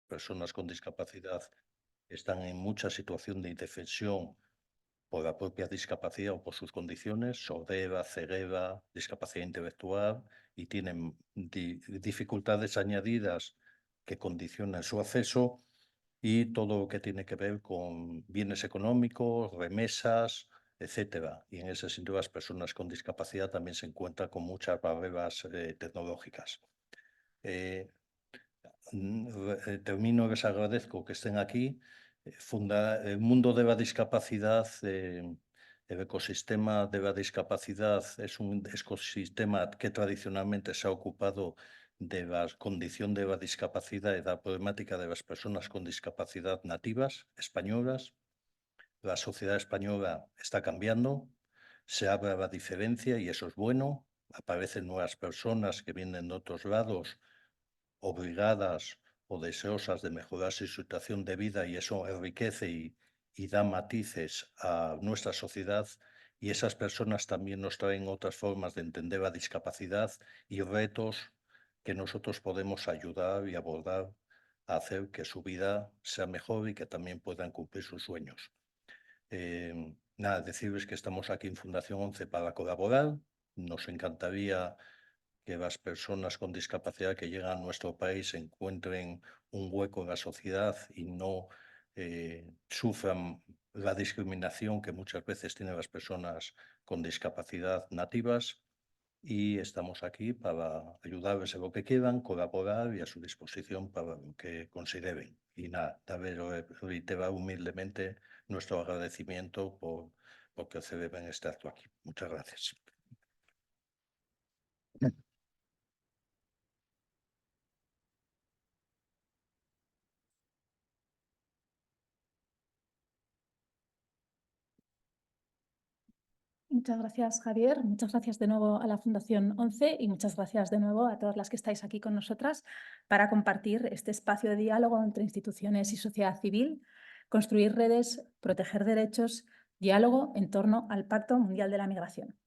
personas con discapacidad están en mucha situación de indefensión por la propia discapacidad o por sus condiciones, sordera, ceguera, discapacidad intelectual, y tienen dificultades añadidas que condicionan su acceso, y todo lo que tiene que ver con bienes económicos, remesas, etcétera. Y en ese sentido, las personas con discapacidad también se encuentran con muchas barreras tecnológicas. Termino, les agradezco que estén aquí. El mundo de la discapacidad, el ecosistema de la discapacidad es un ecosistema que tradicionalmente se ha ocupado de la condición de la discapacidad y la problemática de las personas con discapacidad nativas españolas. La sociedad española está cambiando, se abre la diferencia y eso es bueno. Aparecen nuevas personas que vienen de otros lados, obligadas o deseosas de mejorar su situación de vida, y eso enriquece y da matices a nuestra sociedad, y esas personas también nos traen otras formas de entender la discapacidad y retos que nosotros podemos ayudar y abordar a hacer que su vida sea mejor y que también puedan cumplir sus sueños. Nada, decirles que estamos aquí en Fundación 11 para colaborar. Nos encantaría que las personas con discapacidad que llegan a nuestro país encuentren un hueco en la sociedad y no sufran la discriminación que muchas veces tienen las personas con discapacidad nativas, y estamos aquí para ayudarles en lo que quieran, colaborar y a su disposición para lo que consideren. Y nada, reiterar humildemente nuestro agradecimiento por que celebren este acto aquí. Muchas gracias. Muchas gracias, Javier. Muchas gracias de nuevo a la Fundación 11 y muchas gracias de nuevo a todas las que estáis aquí con nosotras para compartir este espacio de diálogo entre instituciones y sociedad civil, construir redes, proteger derechos, diálogo en torno al Pacto Mundial de la Migración.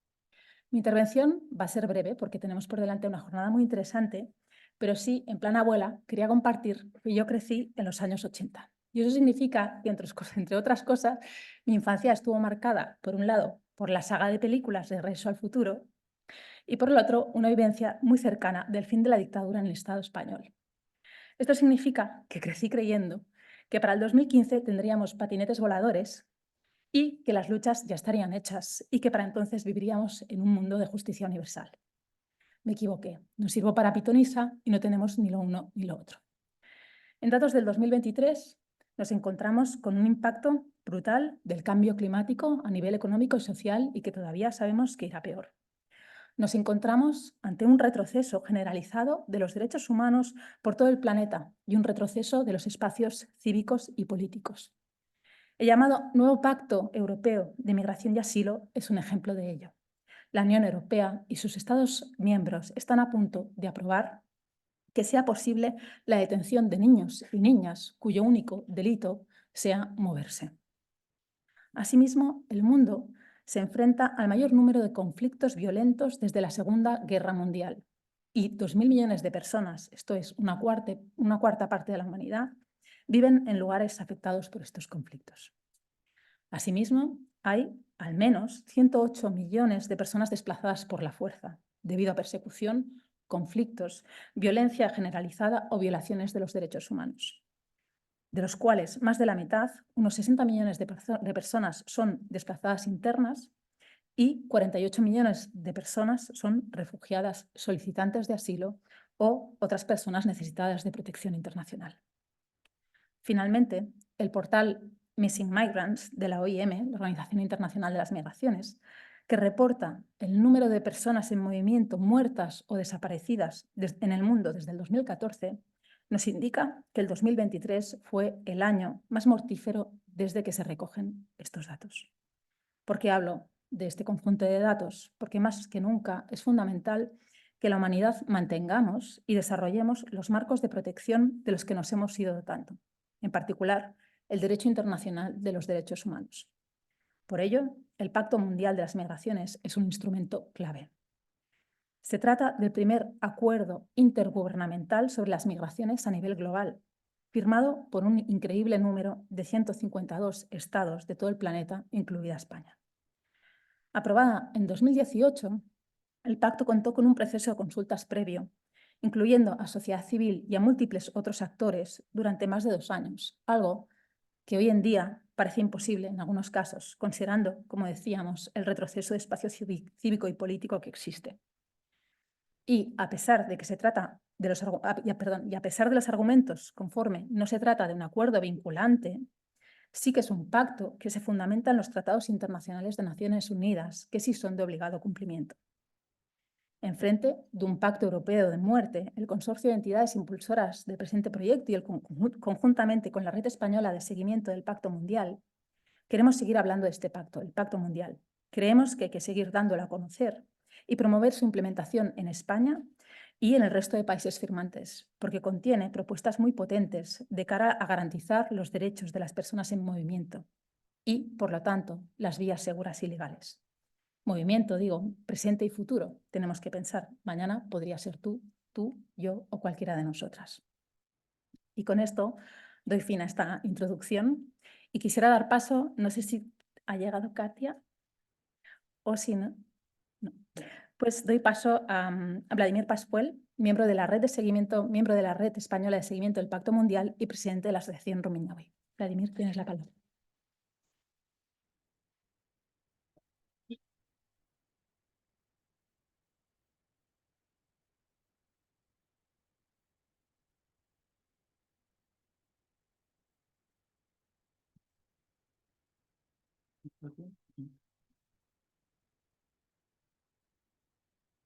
Mi intervención va a ser breve porque tenemos por delante una jornada muy interesante, pero sí, en plan abuela, quería compartir que yo crecí en los años 80. Y eso significa que, entre otras cosas, mi infancia estuvo marcada, por un lado, por la saga de películas de Regreso al Futuro y, por el otro, una vivencia muy cercana del fin de la dictadura en el Estado español. Esto significa que crecí creyendo que para el 2015 tendríamos patinetes voladores y que las luchas ya estarían hechas y que para entonces viviríamos en un mundo de justicia universal. Me equivoqué, no sirvo para pitonisa y no tenemos ni lo uno ni lo otro. En datos del 2023 nos encontramos con un impacto brutal del cambio climático a nivel económico y social y que todavía sabemos que irá peor. Nos encontramos ante un retroceso generalizado de los derechos humanos por todo el planeta y un retroceso de los espacios cívicos y políticos. El llamado Nuevo Pacto Europeo de Migración y Asilo es un ejemplo de ello. La Unión Europea y sus Estados miembros están a punto de aprobar que sea posible la detención de niños y niñas cuyo único delito sea moverse. Asimismo, el mundo se enfrenta al mayor número de conflictos violentos desde la Segunda Guerra Mundial y 2.000 millones de personas, esto es una cuarta parte de la humanidad, viven en lugares afectados por estos conflictos. Asimismo, hay al menos 108 millones de personas desplazadas por la fuerza, debido a persecución, conflictos, violencia generalizada o violaciones de los derechos humanos, de los cuales más de la mitad, unos 60 millones de personas, son desplazadas internas y 48 millones de personas son refugiadas, solicitantes de asilo o otras personas necesitadas de protección internacional. Finalmente, el portal Missing Migrants de la OIM, la Organización Internacional de las Migraciones, que reporta el número de personas en movimiento muertas o desaparecidas en el mundo desde el 2014, nos indica que el 2023 fue el año más mortífero desde que se recogen estos datos. ¿Por qué hablo de este conjunto de datos? Porque más que nunca es fundamental que la humanidad mantengamos y desarrollemos los marcos de protección de los que nos hemos ido dotando, en particular el derecho internacional de los derechos humanos. Por ello, el Pacto Mundial de las Migraciones es un instrumento clave. Se trata del primer acuerdo intergubernamental sobre las migraciones a nivel global firmado por un increíble número de 152 estados de todo el planeta, incluida España. Aprobada en 2018, el pacto contó con un proceso de consultas previo, incluyendo a sociedad civil y a múltiples otros actores durante más de 2 años, algo que hoy en día parece imposible en algunos casos, considerando, como decíamos, el retroceso de espacio cívico y político que existe. Y a pesar de que se trata de los, y a pesar de los argumentos conforme no se trata de un acuerdo vinculante, sí que es un pacto que se fundamenta en los tratados internacionales de Naciones Unidas, que sí son de obligado cumplimiento. Enfrente de un pacto europeo de muerte, el consorcio de entidades impulsoras del presente proyecto y conjuntamente con la red española de seguimiento del Pacto Mundial, queremos seguir hablando de este pacto, el Pacto Mundial. Creemos que hay que seguir dándolo a conocer y promover su implementación en España y en el resto de países firmantes, porque contiene propuestas muy potentes de cara a garantizar los derechos de las personas en movimiento y, por lo tanto, las vías seguras y legales. Movimiento, digo, presente y futuro. Tenemos que pensar, mañana podría ser tú, yo o cualquiera de nosotras. Y con esto doy fin a esta introducción y quisiera dar paso, no sé si ha llegado Katia o si no. No. Pues doy paso a Vladimir Pascual, miembro de la red española de seguimiento del Pacto Mundial y presidente de la Asociación Rumiñahui. Vladimir, tienes la palabra.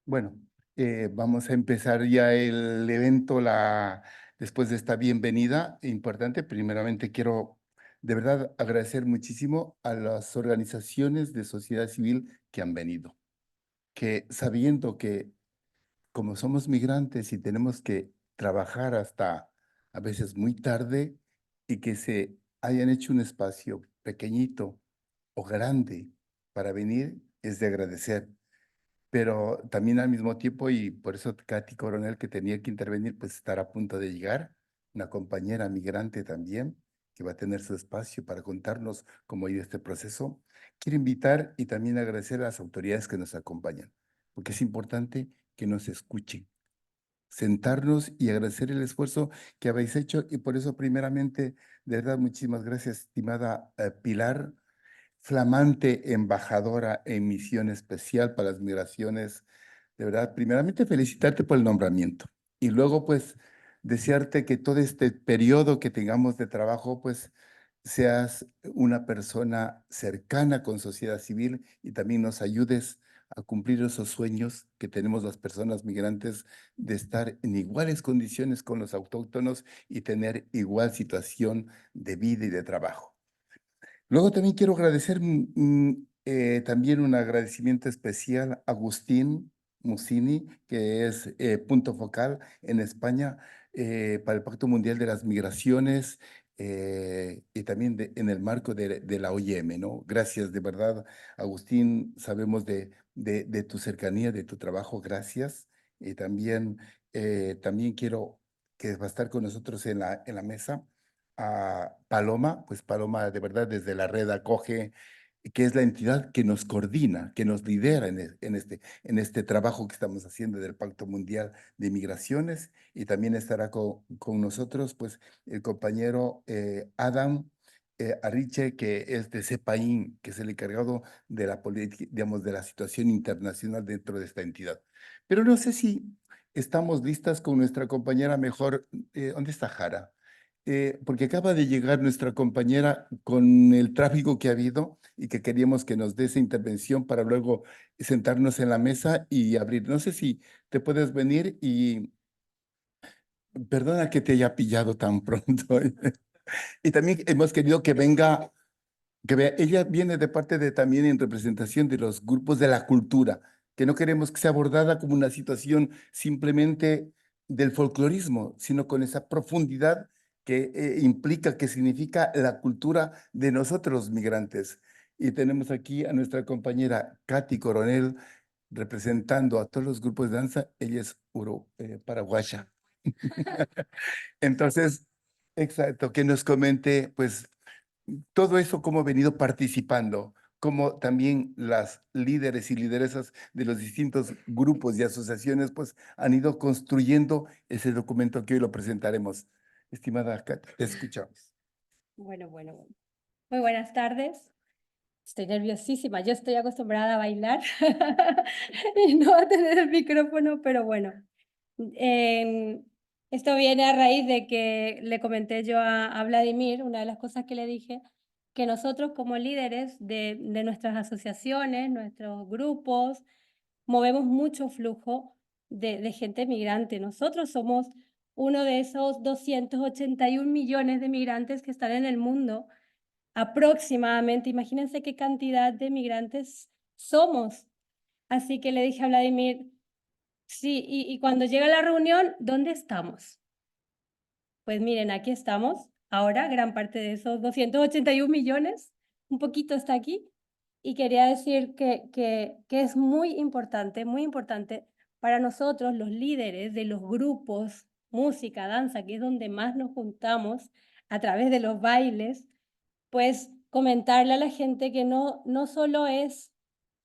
Bueno, vamos a empezar ya el evento después de esta bienvenida importante. Primeramente quiero de verdad agradecer muchísimo a las organizaciones de sociedad civil que han venido, que sabiendo que como somos migrantes y tenemos que trabajar hasta a veces muy tarde y que se hayan hecho un espacio pequeñito o grande para venir, es de agradecer. Pero también al mismo tiempo, y por eso Katy Coronel, que tenía que intervenir, pues estará a punto de llegar, una compañera migrante también, que va a tener su espacio para contarnos cómo ha ido este proceso. Quiero invitar y también agradecer a las autoridades que nos acompañan, porque es importante que nos escuchen, sentarnos y agradecer el esfuerzo que habéis hecho. Y por eso, primeramente, de verdad, muchísimas gracias, estimada Pilar, flamante embajadora en misión especial para las migraciones. De verdad, primeramente felicitarte por el nombramiento y luego pues desearte que todo este periodo que tengamos de trabajo pues seas una persona cercana con sociedad civil y también nos ayudes a cumplir esos sueños que tenemos las personas migrantes de estar en iguales condiciones con los autóctonos y tener igual situación de vida y de trabajo. Luego también quiero agradecer también un agradecimiento especial a Agustín Musini, que es punto focal en España para el Pacto Mundial de las Migraciones y también en el marco de la OIM, ¿no? Gracias, de verdad, Agustín, sabemos de tu cercanía, de tu trabajo, gracias. Y también quiero que va a estar con nosotros en la mesa a Paloma, pues Paloma de verdad desde la red acoge, que es la entidad que nos coordina, que nos lidera en este trabajo que estamos haciendo del Pacto Mundial de Migraciones, y también estará con nosotros pues el compañero Adam Arriche, que es de CEPAIN, que es el encargado de la política, digamos, de la situación internacional dentro de esta entidad. Pero no sé si estamos listas con nuestra compañera mejor. ¿Dónde está Jara? Porque acaba de llegar nuestra compañera con el tráfico que ha habido y que queríamos que nos dé esa intervención para luego sentarnos en la mesa y abrir. No sé si te puedes venir y perdona que te haya pillado tan pronto. Y también hemos querido que venga, ella viene de parte de también en representación de los grupos de la cultura, que no queremos que sea abordada como una situación simplemente del folclorismo, sino con esa profundidad que implica, que significa la cultura de nosotros los migrantes. Y tenemos aquí a nuestra compañera Katy Coronel representando a todos los grupos de danza. Ella es paraguaya. Entonces, Exacto, que nos comente, pues, todo eso, cómo ha venido participando, cómo también las líderes y lideresas de los distintos grupos y asociaciones, pues, han ido construyendo ese documento que hoy lo presentaremos. Estimada Kat, te escuchamos. Bueno. Muy buenas tardes. Estoy nerviosísima. Yo estoy acostumbrada a bailar y no a tener el micrófono, pero bueno. Esto viene a raíz de que le comenté yo a Vladimir, una de las cosas que le dije, que nosotros como líderes de nuestras asociaciones, nuestros grupos, movemos mucho flujo de gente migrante. Nosotros somos uno de esos 281 millones de migrantes que están en el mundo aproximadamente. Imagínense qué cantidad de migrantes somos. Así que le dije a Vladimir, sí, y cuando llega la reunión, ¿dónde estamos? Pues miren, aquí estamos. Ahora, gran parte de esos 281 millones, un poquito está aquí. Y quería decir que es muy importante para nosotros, los líderes de los grupos, música, danza, que es donde más nos juntamos a través de los bailes, pues comentarle a la gente que no solo es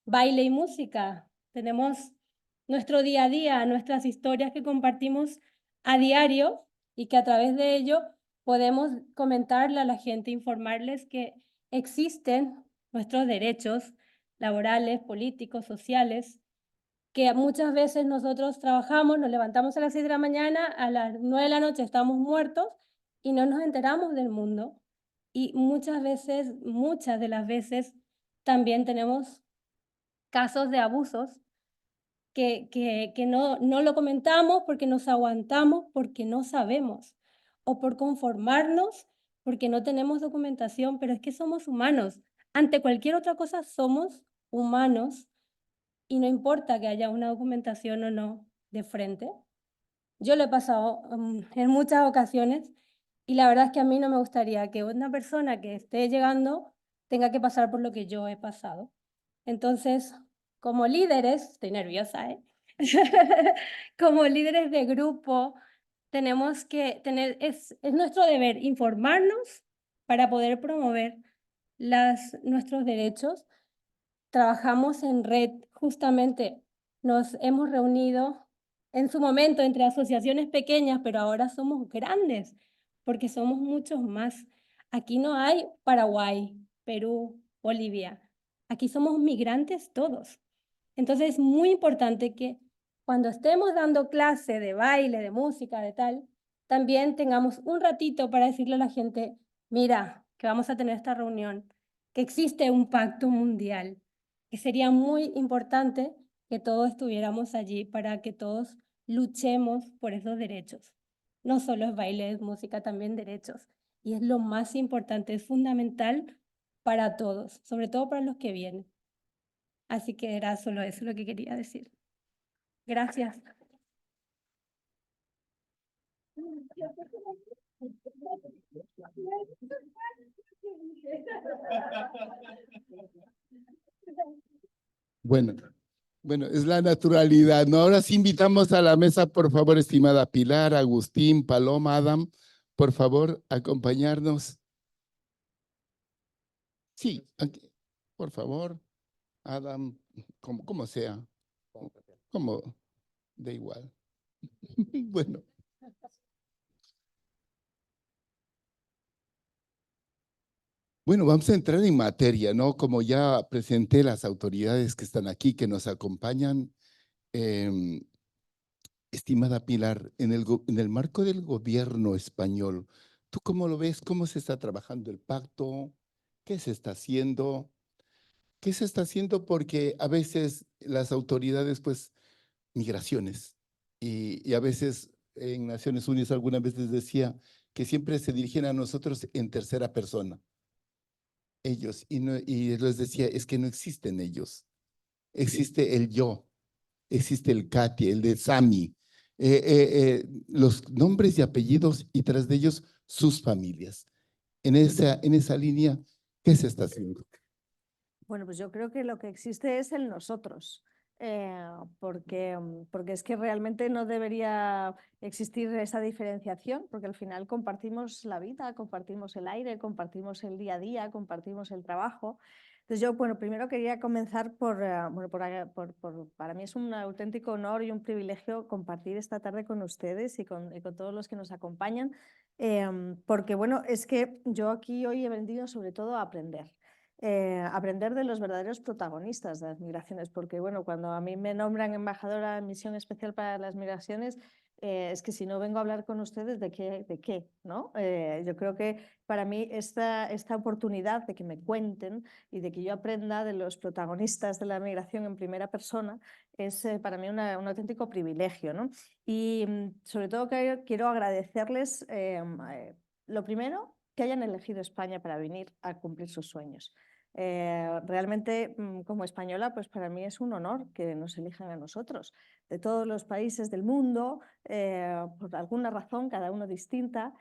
baile y música, tenemos nuestro día a día, nuestras historias que compartimos a diario y que a través de ello podemos comentarle a la gente, informarles que existen nuestros derechos laborales, políticos, sociales, que muchas veces nosotros trabajamos, nos levantamos a las 6 de la mañana, a las 9 de la noche estamos muertos y no nos enteramos del mundo. Y muchas de las veces, también tenemos casos de abusos que no lo comentamos porque nos aguantamos, porque no sabemos, o por conformarnos porque no tenemos documentación, pero es que somos humanos. Ante cualquier otra cosa somos humanos y no importa que haya una documentación o no de frente. Yo lo he pasado en muchas ocasiones y la verdad es que a mí no me gustaría que una persona que esté llegando tenga que pasar por lo que yo he pasado. Entonces, como líderes, estoy nerviosa, ¿eh? Como líderes de grupo, tenemos que tener, es nuestro deber informarnos para poder promover nuestros derechos. Trabajamos en red, justamente nos hemos reunido en su momento entre asociaciones pequeñas, pero ahora somos grandes, porque somos muchos más. Aquí no hay Paraguay, Perú, Bolivia. Aquí somos migrantes todos. Entonces es muy importante que cuando estemos dando clase de baile, de música, de tal, también tengamos un ratito para decirle a la gente, mira, que vamos a tener esta reunión, que existe un pacto mundial, que sería muy importante que todos estuviéramos allí para que todos luchemos por esos derechos. No solo es baile, es música, también derechos. Y es lo más importante, es fundamental para todos, sobre todo para los que vienen. Así que era solo eso lo que quería decir. Gracias. Bueno, es la naturalidad, ¿no? Ahora sí invitamos a la mesa, por favor, estimada Pilar, Agustín, Paloma, Adam, por favor, acompañarnos. Sí, por favor, Adam, como sea, como, da igual. Bueno. Bueno, vamos a entrar en materia, ¿no? Como ya presenté las autoridades que están aquí, que nos acompañan, estimada Pilar, en el marco del gobierno español, ¿tú cómo lo ves? ¿Cómo se está trabajando el pacto? ¿Qué se está haciendo? ¿Qué se está haciendo? Porque a veces las autoridades, pues, migraciones, y a veces en Naciones Unidas alguna vez les decía que siempre se dirigen a nosotros en tercera persona. Ellos, y les decía, es que no existen ellos. Existe el yo, existe el Katy, el de Sami, los nombres y apellidos y tras de ellos sus familias. En esa línea, ¿qué se está haciendo? Bueno, pues yo creo que lo que existe es el nosotros. porque es que realmente no debería existir esa diferenciación, porque al final compartimos la vida, compartimos el aire, compartimos el día a día, compartimos el trabajo. Entonces yo, bueno, primero quería comenzar para mí es un auténtico honor y un privilegio compartir esta tarde con ustedes y con todos los que nos acompañan, porque bueno, es que yo aquí hoy he venido sobre todo a aprender. Aprender de los verdaderos protagonistas de las migraciones, porque bueno, cuando a mí me nombran embajadora de Misión Especial para las Migraciones, es que si no vengo a hablar con ustedes, ¿de qué? ¿No? Yo creo que para mí esta oportunidad de que me cuenten y de que yo aprenda de los protagonistas de la migración en primera persona es para mí un auténtico privilegio, ¿no? Y sobre todo quiero agradecerles, lo primero, que hayan elegido España para venir a cumplir sus sueños. Realmente, como española, pues para mí es un honor que nos elijan a nosotros. De todos los países del mundo, por alguna razón, cada uno distinta,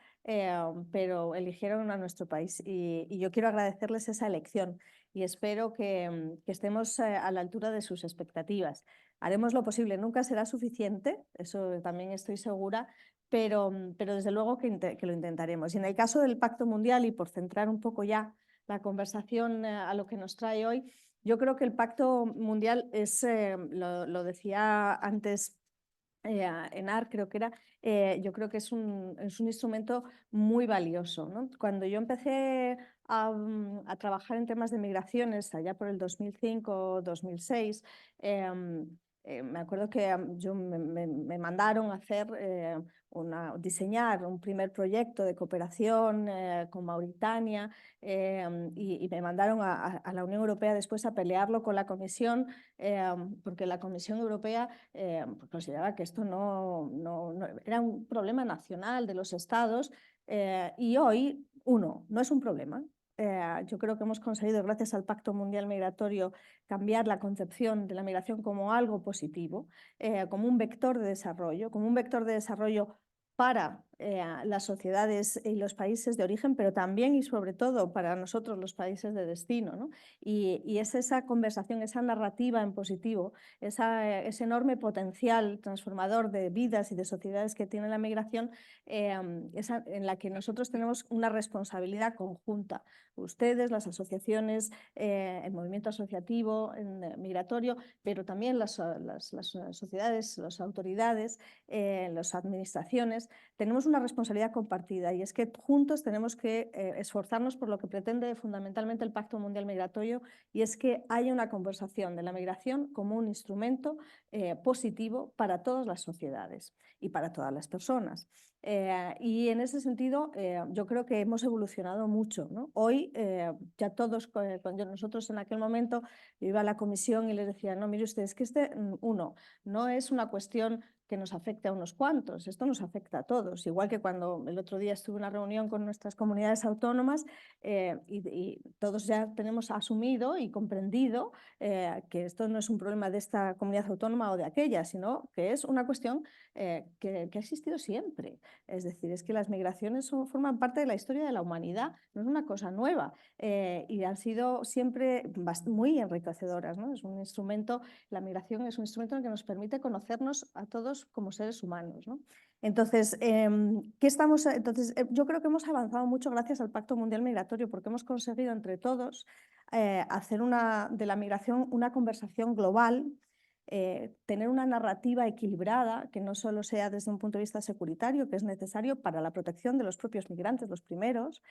pero eligieron a nuestro país y yo quiero agradecerles esa elección y espero que estemos a la altura de sus expectativas. Haremos lo posible, nunca será suficiente, eso también estoy segura, pero desde luego que lo intentaremos. Y en el caso del Pacto Mundial, y por centrar un poco ya la conversación a lo que nos trae hoy, yo creo que el Pacto Mundial es, lo decía antes Enar, creo que era, yo creo que es un instrumento muy valioso, ¿no? Cuando yo empecé a trabajar en temas de migraciones allá por el 2005-2006, me acuerdo que me mandaron a hacer diseñar un primer proyecto de cooperación con Mauritania y me mandaron a la Unión Europea después a pelearlo con la Comisión porque la Comisión Europea consideraba que esto no era un problema nacional de los estados y hoy, no es un problema. Yo creo que hemos conseguido, gracias al Pacto Mundial Migratorio, cambiar la concepción de la migración como algo positivo, como un vector de desarrollo para las sociedades y los países de origen, pero también y sobre todo para nosotros los países de destino, ¿no? Y es esa conversación, esa narrativa en positivo, ese enorme potencial transformador de vidas y de sociedades que tiene la migración, en la que nosotros tenemos una responsabilidad conjunta. Ustedes, las asociaciones, el movimiento asociativo migratorio, pero también las sociedades, las autoridades, las administraciones, tenemos una responsabilidad compartida y es que juntos tenemos que esforzarnos por lo que pretende fundamentalmente el Pacto Mundial Migratorio y es que haya una conversación de la migración como un instrumento positivo para todas las sociedades y para todas las personas. Y en ese sentido yo creo que hemos evolucionado mucho, ¿no? Hoy ya todos, cuando nosotros en aquel momento yo iba a la comisión y les decía, no, mire usted, es que no es una cuestión que nos afecte a unos cuantos, esto nos afecta a todos, igual que cuando el otro día estuve en una reunión con nuestras comunidades autónomas y todos ya tenemos asumido y comprendido que esto no es un problema de esta comunidad autónoma o de aquella, sino que es una cuestión que ha existido siempre. Es decir, es que las migraciones forman parte de la historia de la humanidad, no es una cosa nueva y han sido siempre muy enriquecedoras, ¿no? Es un instrumento, la migración es un instrumento en el que nos permite conocernos a todos como seres humanos, ¿no? Entonces, yo creo que hemos avanzado mucho gracias al Pacto Mundial Migratorio porque hemos conseguido entre todos hacer de la migración una conversación global, tener una narrativa equilibrada que no solo sea desde un punto de vista securitario, que es necesario para la protección de los propios migrantes, los primeros,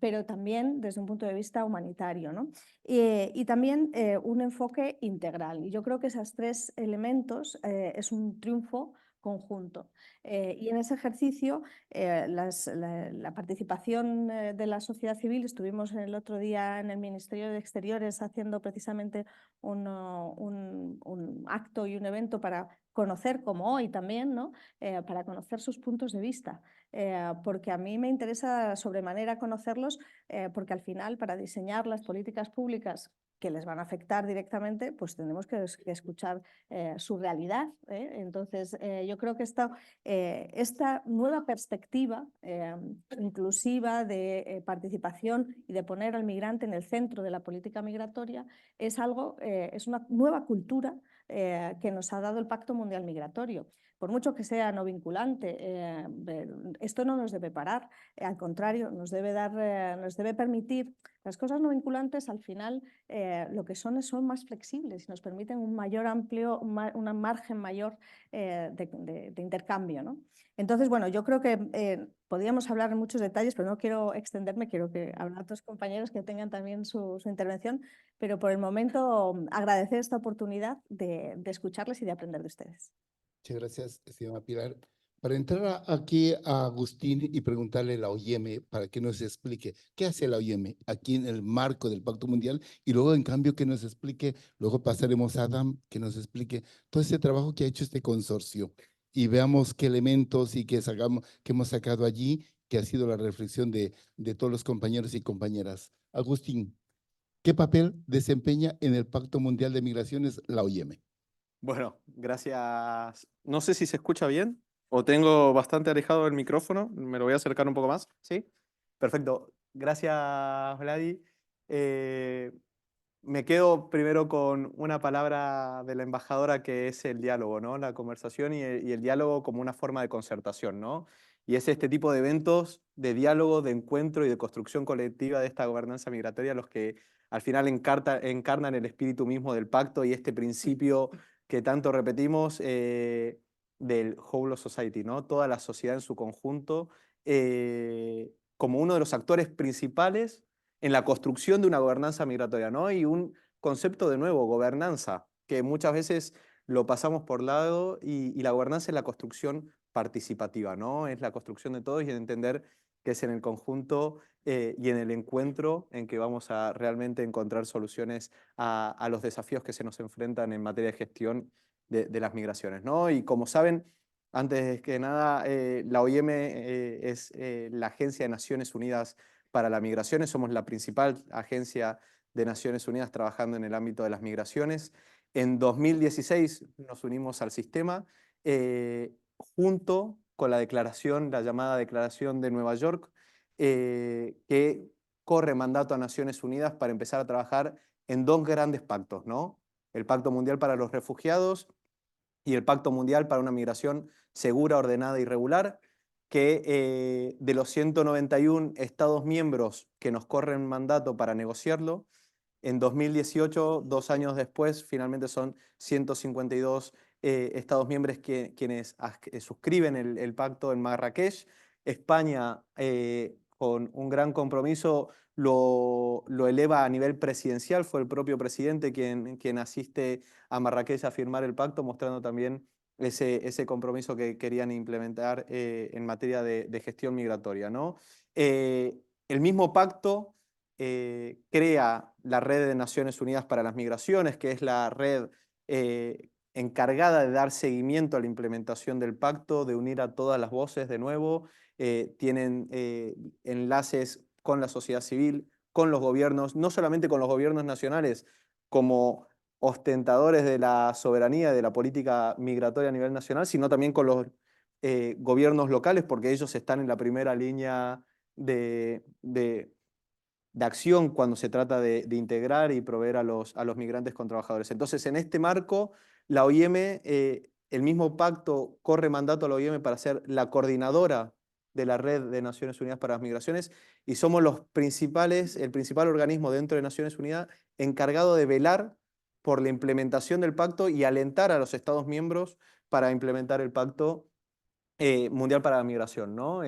pero también desde un punto de vista humanitario, ¿no? Y también un enfoque integral. Y yo creo que esos tres elementos es un triunfo conjunto. Y en ese ejercicio, la participación de la sociedad civil, estuvimos el otro día en el Ministerio de Exteriores haciendo precisamente un acto y un evento para conocer, como hoy también, ¿no? Para conocer sus puntos de vista, porque a mí me interesa sobremanera conocerlos, porque al final para diseñar las políticas públicas que les van a afectar directamente, pues tenemos que escuchar su realidad. Entonces, yo creo que esta nueva perspectiva inclusiva de participación y de poner al migrante en el centro de la política migratoria es una nueva cultura que nos ha dado el Pacto Mundial Migratorio. Por mucho que sea no vinculante, esto no nos debe parar, al contrario, nos debe permitir, las cosas no vinculantes al final lo que son más flexibles y nos permiten un margen mayor de intercambio, ¿no? Entonces, bueno, yo creo que podríamos hablar en muchos detalles, pero no quiero extenderme, quiero que hablen otros compañeros que tengan también su intervención, pero por el momento agradecer esta oportunidad de escucharles y de aprender de ustedes. Muchas gracias, estimada Pilar. Para entrar aquí a Agustín y preguntarle a la OIM para que nos explique qué hace la OIM aquí en el marco del Pacto Mundial y luego, en cambio, que nos explique, luego pasaremos a Adam, que nos explique todo ese trabajo que ha hecho este consorcio y veamos qué elementos y qué hemos sacado allí, que ha sido la reflexión de todos los compañeros y compañeras. Agustín, ¿qué papel desempeña en el Pacto Mundial de Migraciones la OIM? Bueno, gracias. No sé si se escucha bien o tengo bastante alejado el micrófono. Me lo voy a acercar un poco más. ¿Sí? Perfecto. Gracias, Vladi. Me quedo primero con una palabra de la embajadora que es el diálogo, ¿no? La conversación y el diálogo como una forma de concertación, ¿no? Y es este tipo de eventos de diálogo, de encuentro y de construcción colectiva de esta gobernanza migratoria los que al final encarnan el espíritu mismo del pacto y este principio que tanto repetimos del whole of society, ¿no? Toda la sociedad en su conjunto como uno de los actores principales en la construcción de una gobernanza migratoria, ¿no? Y un concepto de nuevo, gobernanza, que muchas veces lo pasamos por lado y la gobernanza es la construcción participativa, ¿no? Es la construcción de todos y en entender que es en el conjunto y en el encuentro en que vamos a realmente encontrar soluciones a los desafíos que se nos enfrentan en materia de gestión de las migraciones, ¿no? Y como saben, antes que nada, la OIM es la Agencia de Naciones Unidas para las Migraciones. Somos la principal agencia de Naciones Unidas trabajando en el ámbito de las migraciones. En 2016 nos unimos al sistema junto con la declaración, la llamada Declaración de Nueva York, que corre mandato a Naciones Unidas para empezar a trabajar en dos grandes pactos, ¿no? El Pacto Mundial para los Refugiados y el Pacto Mundial para una Migración Segura, Ordenada y Regular, que de los 191 Estados miembros que nos corren mandato para negociarlo, en 2018, 2 años después, finalmente son 152 Estados miembros quienes suscriben el pacto en Marrakech. España, con un gran compromiso, lo eleva a nivel presidencial. Fue el propio presidente quien asiste a Marrakech a firmar el pacto, mostrando también ese compromiso que querían implementar en materia de gestión migratoria, ¿no? El mismo pacto crea la Red de Naciones Unidas para las Migraciones, que es la red encargada de dar seguimiento a la implementación del pacto, de unir a todas las voces de nuevo. Tienen enlaces con la sociedad civil, con los gobiernos, no solamente con los gobiernos nacionales, como ostentadores de la soberanía de la política migratoria a nivel nacional, sino también con los gobiernos locales, porque ellos están en la primera línea de acción cuando se trata de integrar y proveer a los migrantes con trabajadores. Entonces, en este marco, la OIM, el mismo pacto corre mandato a la OIM para ser la coordinadora de la Red de Naciones Unidas para las Migraciones y somos el principal organismo dentro de Naciones Unidas encargado de velar por la implementación del pacto y alentar a los Estados miembros para implementar el Pacto Mundial para la Migración, ¿no?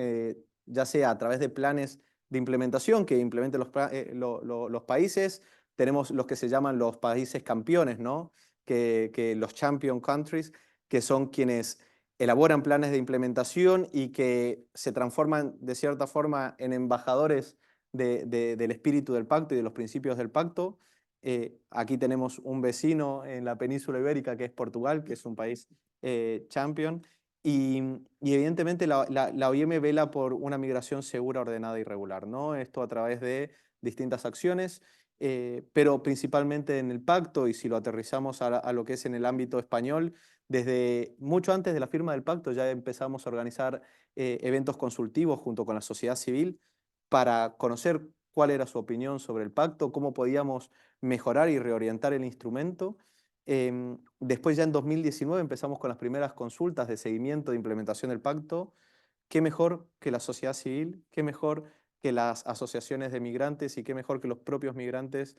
Ya sea a través de planes de implementación que implementen los países. Tenemos los que se llaman los países campeones, ¿no? Que los champion countries, que son quienes elaboran planes de implementación y que se transforman de cierta forma en embajadores del espíritu del pacto y de los principios del pacto. Aquí tenemos un vecino en la península ibérica que es Portugal, que es un país champion. Y evidentemente la OIM vela por una migración segura, ordenada y regular, ¿no? Esto a través de distintas acciones, pero principalmente en el pacto, y si lo aterrizamos a lo que es en el ámbito español, desde mucho antes de la firma del pacto ya empezamos a organizar eventos consultivos junto con la sociedad civil para conocer cuál era su opinión sobre el pacto, cómo podíamos mejorar y reorientar el instrumento. Después ya en 2019 empezamos con las primeras consultas de seguimiento de implementación del pacto. ¿Qué mejor que la sociedad civil? ¿Qué mejor que las asociaciones de migrantes? ¿Y qué mejor que los propios migrantes,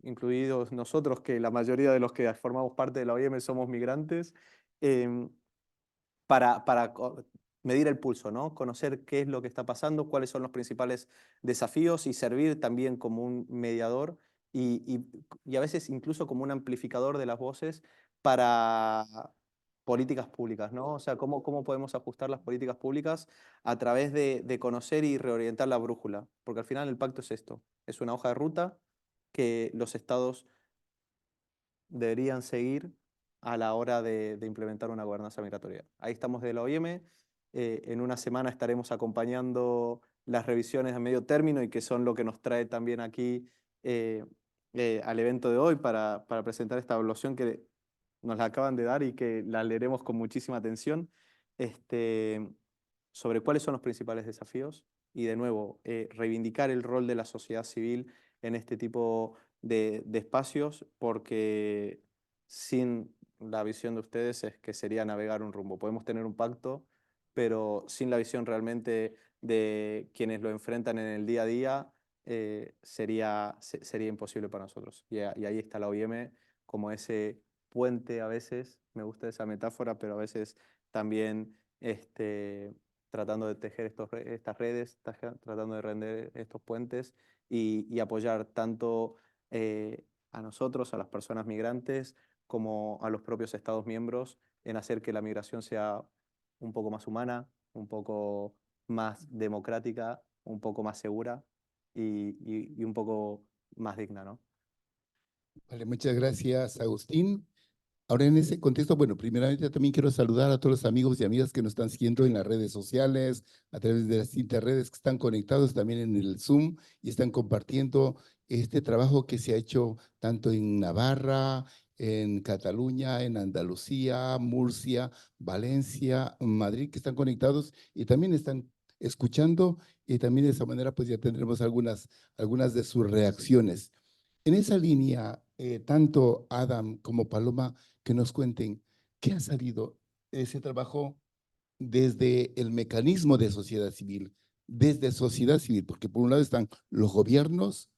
incluidos nosotros, que la mayoría de los que formamos parte de la OIM somos migrantes, para medir el pulso, ¿no? Conocer qué es lo que está pasando, cuáles son los principales desafíos y servir también como un mediador y a veces incluso como un amplificador de las voces para políticas públicas, ¿no? O sea, cómo podemos ajustar las políticas públicas a través de conocer y reorientar la brújula, porque al final el pacto es esto, es una hoja de ruta que los estados deberían seguir a la hora de implementar una gobernanza migratoria. Ahí estamos de la OIM. En una semana estaremos acompañando las revisiones a medio término y que son lo que nos trae también aquí al evento de hoy para presentar esta evaluación que nos la acaban de dar y que la leeremos con muchísima atención, sobre cuáles son los principales desafíos y de nuevo reivindicar el rol de la sociedad civil en este tipo de espacios, porque sin la visión de ustedes es que sería navegar un rumbo. Podemos tener un pacto, pero sin la visión realmente de quienes lo enfrentan en el día a día, sería imposible para nosotros. Y ahí está la OIM como ese puente a veces, me gusta esa metáfora, pero a veces también tratando de tejer estas redes, tratando de render estos puentes y apoyar tanto a nosotros, a las personas migrantes, como a los propios Estados miembros en hacer que la migración sea un poco más humana, un poco más democrática, un poco más segura y un poco más digna, ¿no? Vale, muchas gracias, Agustín. Ahora en ese contexto, bueno, primeramente también quiero saludar a todos los amigos y amigas que nos están siguiendo en las redes sociales, a través de las distintas redes que están conectados también en el Zoom y están compartiendo este trabajo que se ha hecho tanto en Navarra, en Cataluña, en Andalucía, Murcia, Valencia, Madrid, que están conectados y también están escuchando y también de esa manera pues ya tendremos algunas de sus reacciones. En esa línea, tanto Adam como Paloma, que nos cuenten qué ha salido ese trabajo desde el mecanismo de sociedad civil, porque por un lado están los gobiernos,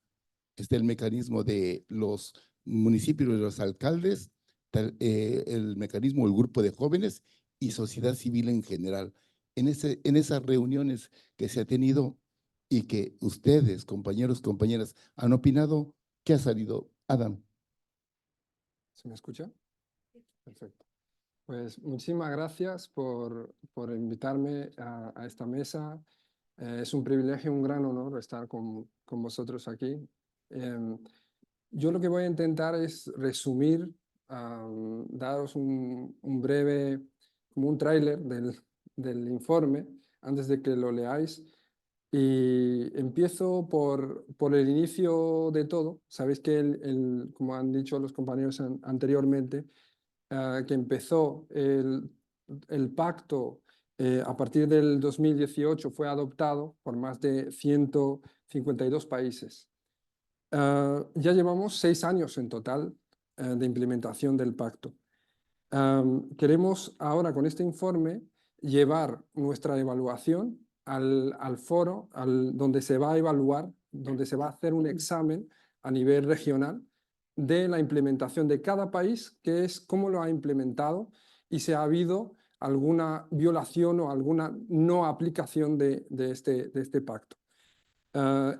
está el mecanismo de los municipios, de los alcaldes, el mecanismo, el grupo de jóvenes y sociedad civil en general. En esas reuniones que se ha tenido y que ustedes, compañeros, compañeras, han opinado, ¿qué ha salido? Adam. ¿Se me escucha? Perfecto. Pues muchísimas gracias por invitarme a esta mesa. Es un privilegio, un gran honor estar con vosotros aquí. Yo lo que voy a intentar es resumir, daros un breve, como un tráiler del informe antes de que lo leáis. Y empiezo por el inicio de todo. Sabéis que, como han dicho los compañeros anteriormente, que empezó el pacto a partir del 2018, fue adoptado por más de 152 países. Ya llevamos 6 años en total de implementación del pacto. Queremos ahora con este informe llevar nuestra evaluación al foro donde se va a evaluar, donde se va a hacer un examen a nivel regional de la implementación de cada país, que es cómo lo ha implementado y si ha habido alguna violación o alguna no aplicación de este pacto.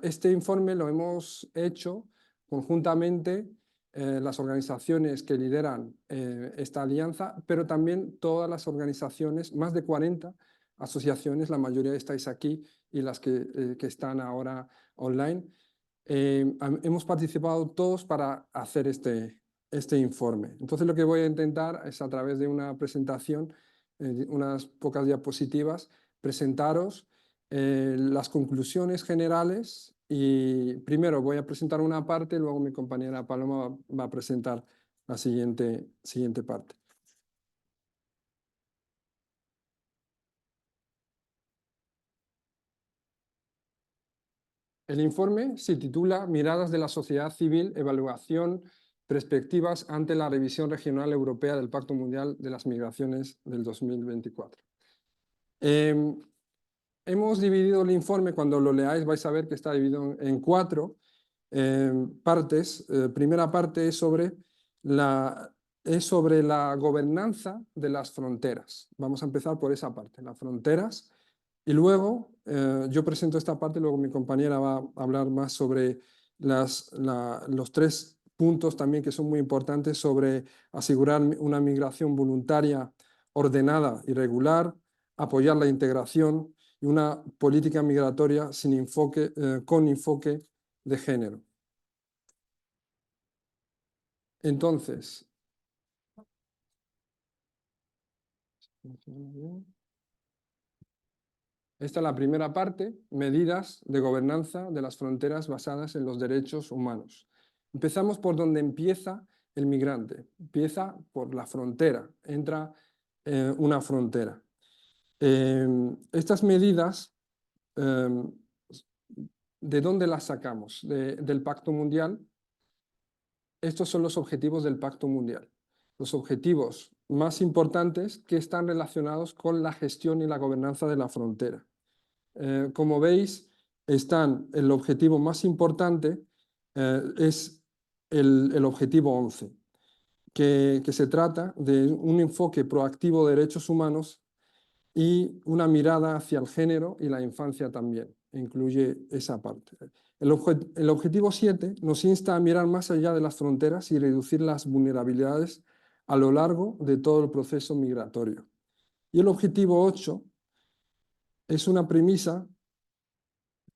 Este informe lo hemos hecho conjuntamente las organizaciones que lideran esta alianza, pero también todas las organizaciones, más de 40 asociaciones, la mayoría estáis aquí y las que están ahora online. Hemos participado todos para hacer este informe. Entonces lo que voy a intentar es a través de una presentación, unas pocas diapositivas, presentaros las conclusiones generales y primero voy a presentar una parte, luego mi compañera Paloma va a presentar la siguiente parte. El informe se titula Miradas de la sociedad civil, evaluación, perspectivas ante la revisión regional europea del Pacto Mundial de las Migraciones del 2024. Hemos dividido el informe, cuando lo leáis vais a ver que está dividido en 4 partes. Primera parte es sobre la gobernanza de las fronteras. Vamos a empezar por esa parte, las fronteras. Y luego yo presento esta parte, luego mi compañera va a hablar más sobre los 3 puntos también que son muy importantes sobre asegurar una migración voluntaria, ordenada y regular, apoyar la integración y una política migratoria con enfoque de género. Entonces, esta es la primera parte, medidas de gobernanza de las fronteras basadas en los derechos humanos. Empezamos por donde empieza el migrante, empieza por la frontera, entra una frontera. Estas medidas, ¿de dónde las sacamos? Del Pacto Mundial. Estos son los objetivos del Pacto Mundial. Los objetivos más importantes que están relacionados con la gestión y la gobernanza de la frontera. Como veis, el objetivo más importante es el objetivo 11, que se trata de un enfoque proactivo de derechos humanos y una mirada hacia el género y la infancia también, incluye esa parte. El objetivo 7 nos insta a mirar más allá de las fronteras y reducir las vulnerabilidades a lo largo de todo el proceso migratorio. Y el objetivo 8 es una premisa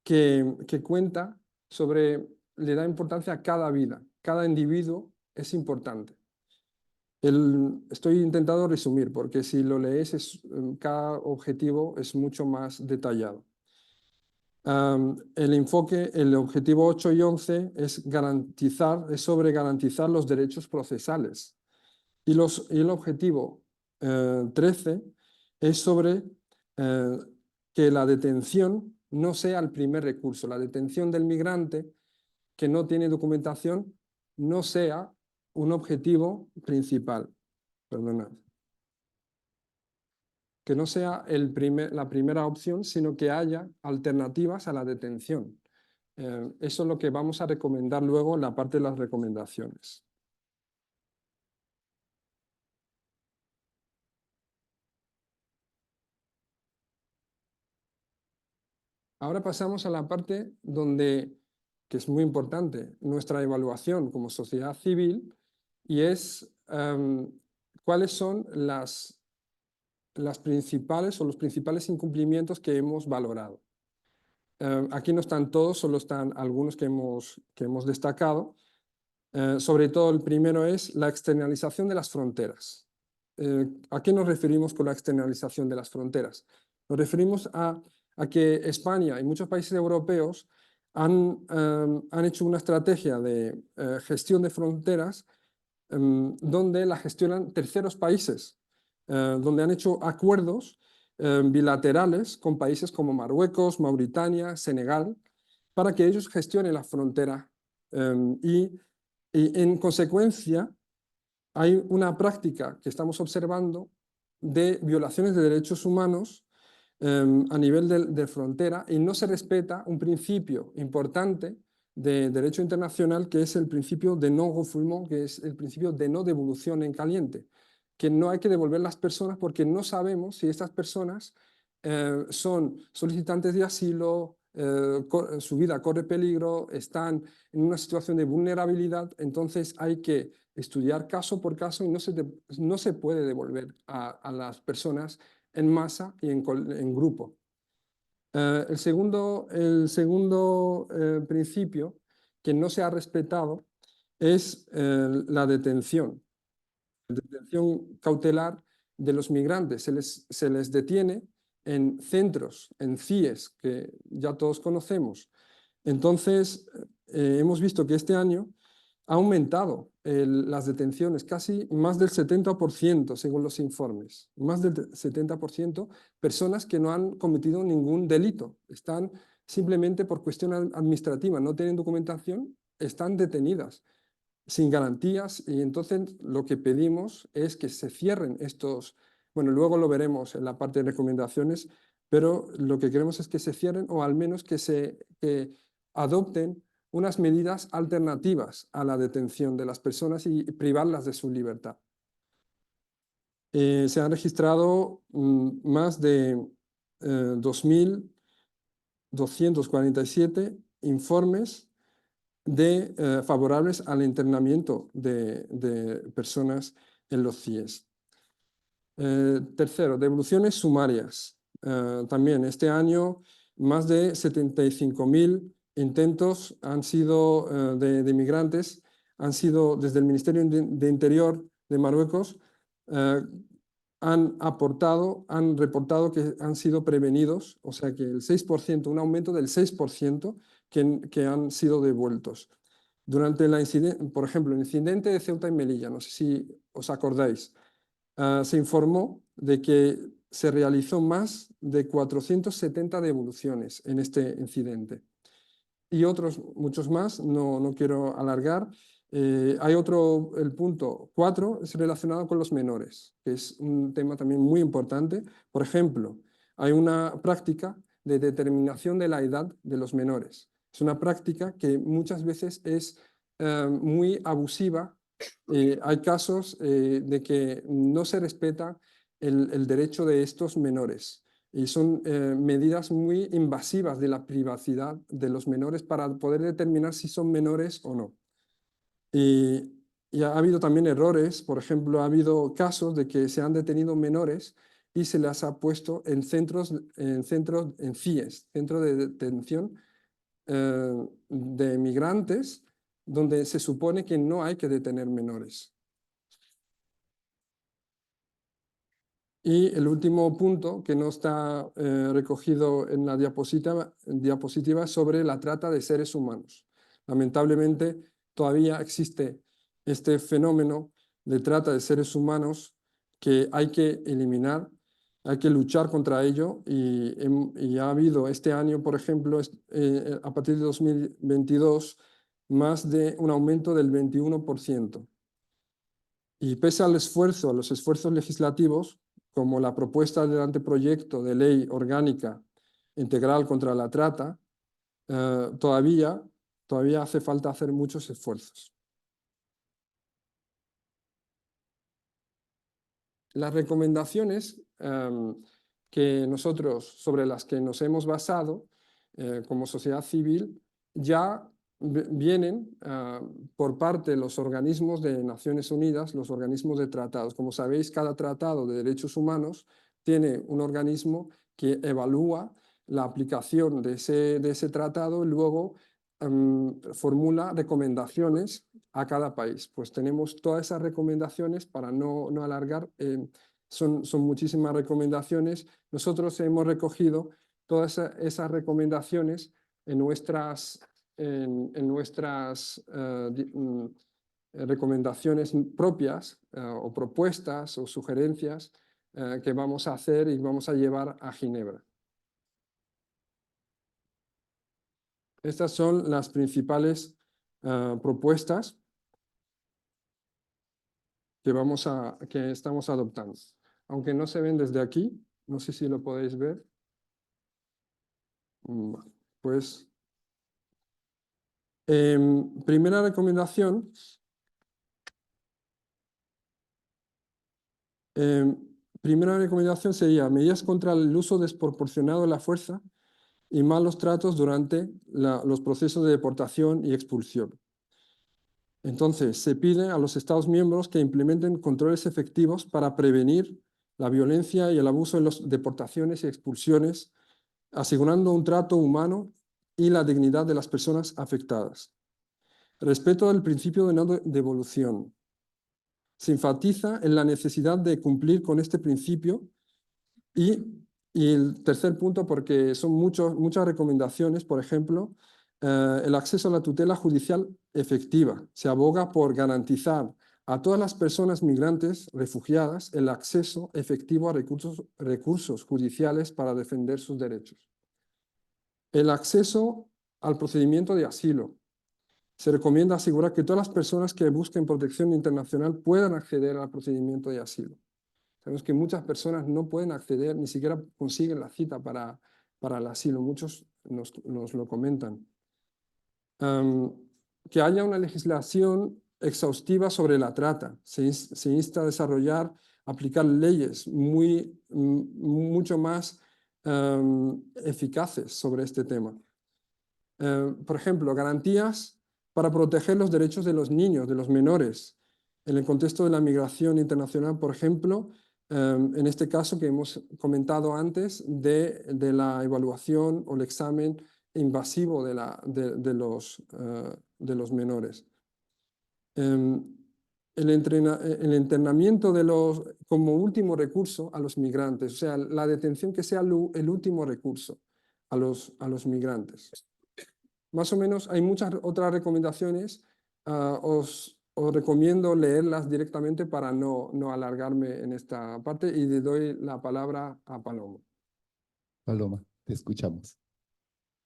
que le da importancia a cada vida, cada individuo es importante. Estoy intentando resumir, porque si lo lees, cada objetivo es mucho más detallado. El objetivo 8 y 11 es sobre garantizar los derechos procesales. Y el objetivo 13 es sobre que la detención no sea el primer recurso. La detención del migrante que no tiene documentación no sea un objetivo principal. Perdonad. Que no sea la primera opción, sino que haya alternativas a la detención. Eso es lo que vamos a recomendar luego en la parte de las recomendaciones. Ahora pasamos a la parte que es muy importante, nuestra evaluación como sociedad civil, y es cuáles son las principales o los principales incumplimientos que hemos valorado. Aquí no están todos, solo están algunos que hemos destacado. Sobre todo el primero es la externalización de las fronteras. ¿A qué nos referimos con la externalización de las fronteras? Nos referimos a que España y muchos países europeos han hecho una estrategia de gestión de fronteras donde la gestionan terceros países, donde han hecho acuerdos bilaterales con países como Marruecos, Mauritania, Senegal, para que ellos gestionen la frontera y en consecuencia hay una práctica que estamos observando de violaciones de derechos humanos a nivel de frontera, y no se respeta un principio importante de derecho internacional, que es el principio de non-refoulement, que es el principio de no devolución en caliente, que no hay que devolver las personas porque no sabemos si estas personas son solicitantes de asilo, su vida corre peligro, están en una situación de vulnerabilidad. Entonces hay que estudiar caso por caso y no se puede devolver a las personas en masa y en grupo. El segundo principio que no se ha respetado es la detención. La detención cautelar de los migrantes. Se les detiene en centros, en CIES, que ya todos conocemos. Entonces, hemos visto que este año ha aumentado las detenciones, casi más del 70% según los informes. Más del 70% personas que no han cometido ningún delito, están simplemente por cuestión administrativa, no tienen documentación, están detenidas sin garantías, y entonces lo que pedimos es que se cierren estos, bueno, luego lo veremos en la parte de recomendaciones, pero lo que queremos es que se cierren o al menos que adopten unas medidas alternativas a la detención de las personas y privarlas de su libertad. Se han registrado más de 2.247 informes favorables al internamiento de personas en los CIES. Tercero, devoluciones sumarias. También este año más de 75.000 intentos han sido de migrantes, han sido desde el Ministerio de Interior de Marruecos, han reportado que han sido prevenidos, o sea que el 6%, un aumento del 6% que han sido devueltos. Durante por ejemplo, el incidente de Ceuta y Melilla, no sé si os acordáis, se informó de que se realizó más de 470 devoluciones en este incidente. Y otros, muchos más, no quiero alargar. Hay otro, el punto 4 es relacionado con los menores, que es un tema también muy importante. Por ejemplo, hay una práctica de determinación de la edad de los menores. Es una práctica que muchas veces es muy abusiva. Hay casos de que no se respeta el derecho de estos menores. Y son medidas muy invasivas de la privacidad de los menores para poder determinar si son menores o no. Y ha habido también errores, por ejemplo, ha habido casos de que se han detenido menores y se les ha puesto en CIES, centro de detención de migrantes, donde se supone que no hay que detener menores. Y el último punto que no está recogido en la diapositiva es sobre la trata de seres humanos. Lamentablemente todavía existe este fenómeno de trata de seres humanos que hay que eliminar, hay que luchar contra ello y ha habido este año, por ejemplo, a partir de 2022, más de un aumento del 21%. Y pese a los esfuerzos legislativos, como la propuesta del anteproyecto de ley orgánica integral contra la trata, todavía hace falta hacer muchos esfuerzos. Las recomendaciones sobre las que nos hemos basado como sociedad civil ya vienen por parte de los organismos de Naciones Unidas, los organismos de tratados. Como sabéis, cada tratado de derechos humanos tiene un organismo que evalúa la aplicación de ese tratado y luego formula recomendaciones a cada país. Pues tenemos todas esas recomendaciones, para no alargar, son muchísimas recomendaciones. Nosotros hemos recogido todas esas recomendaciones en nuestras recomendaciones propias o propuestas o sugerencias que vamos a hacer y vamos a llevar a Ginebra. Estas son las principales propuestas que estamos adoptando. Aunque no se ven desde aquí, no sé si lo podéis ver. Pues primera recomendación. Primera recomendación sería medidas contra el uso desproporcionado de la fuerza y malos tratos durante los procesos de deportación y expulsión. Entonces, se pide a los Estados miembros que implementen controles efectivos para prevenir la violencia y el abuso en las deportaciones y expulsiones, asegurando un trato humano y la dignidad de las personas afectadas. Respeto al principio de no devolución. Se enfatiza en la necesidad de cumplir con este principio y el tercer punto, porque son muchas recomendaciones, por ejemplo, el acceso a la tutela judicial efectiva. Se aboga por garantizar a todas las personas migrantes refugiadas el acceso efectivo a recursos judiciales para defender sus derechos. El acceso al procedimiento de asilo. Se recomienda asegurar que todas las personas que busquen protección internacional puedan acceder al procedimiento de asilo. Sabemos que muchas personas no pueden acceder, ni siquiera consiguen la cita para el asilo. Muchos nos lo comentan. Que haya una legislación exhaustiva sobre la trata. Se insta a desarrollar, aplicar leyes mucho más eficaces sobre este tema. Por ejemplo, garantías para proteger los derechos de los niños, de los menores. En el contexto de la migración internacional, por ejemplo, en este caso que hemos comentado antes de la evaluación o el examen invasivo de los menores. El internamiento como último recurso a los migrantes, o sea, la detención que sea el último recurso a los migrantes. Más o menos hay muchas otras recomendaciones, os recomiendo leerlas directamente para no alargarme en esta parte y le doy la palabra a Paloma. Paloma, te escuchamos.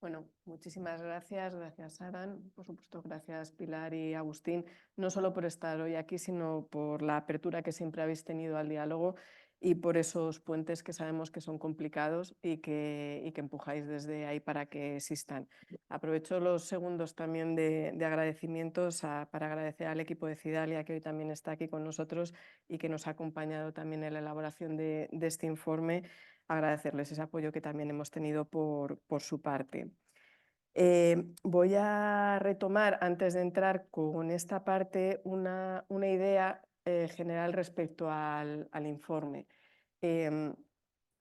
Bueno, muchísimas gracias, gracias Adán, por supuesto gracias Pilar y Agustín, no solo por estar hoy aquí, sino por la apertura que siempre habéis tenido al diálogo y por esos puentes que sabemos que son complicados y que empujáis desde ahí para que existan. Aprovecho los segundos también de agradecimientos para agradecer al equipo de Cidalia, que hoy también está aquí con nosotros y que nos ha acompañado también en la elaboración de este informe. Agradecerles ese apoyo que también hemos tenido por su parte. Voy a retomar, antes de entrar con esta parte, una idea general respecto al informe.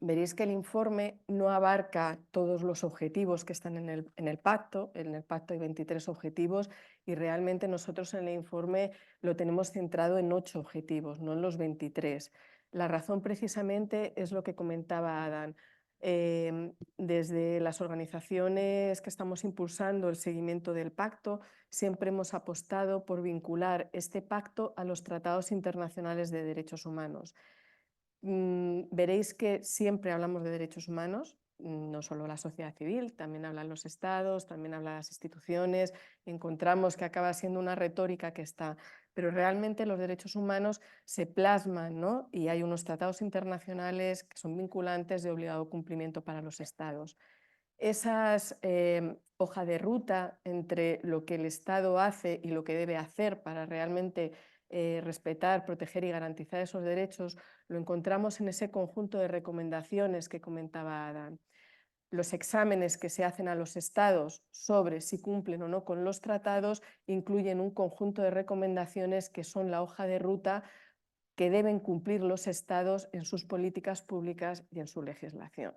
Veréis que el informe no abarca todos los objetivos que están en el pacto. En el pacto hay 23 objetivos y realmente nosotros en el informe lo tenemos centrado en 8 objetivos, no en los 23. La razón precisamente es lo que comentaba Adán. Desde las organizaciones que estamos impulsando el seguimiento del pacto, siempre hemos apostado por vincular este pacto a los tratados internacionales de derechos humanos. Veréis que siempre hablamos de derechos humanos, no solo la sociedad civil, también hablan los estados, también hablan las instituciones, encontramos que acaba siendo una retórica que está, pero realmente los derechos humanos se plasman, ¿no? Y hay unos tratados internacionales que son vinculantes de obligado cumplimiento para los estados. Esas hoja de ruta entre lo que el Estado hace y lo que debe hacer para realmente respetar, proteger y garantizar esos derechos, lo encontramos en ese conjunto de recomendaciones que comentaba Adán. Los exámenes que se hacen a los estados sobre si cumplen o no con los tratados incluyen un conjunto de recomendaciones que son la hoja de ruta que deben cumplir los estados en sus políticas públicas y en su legislación.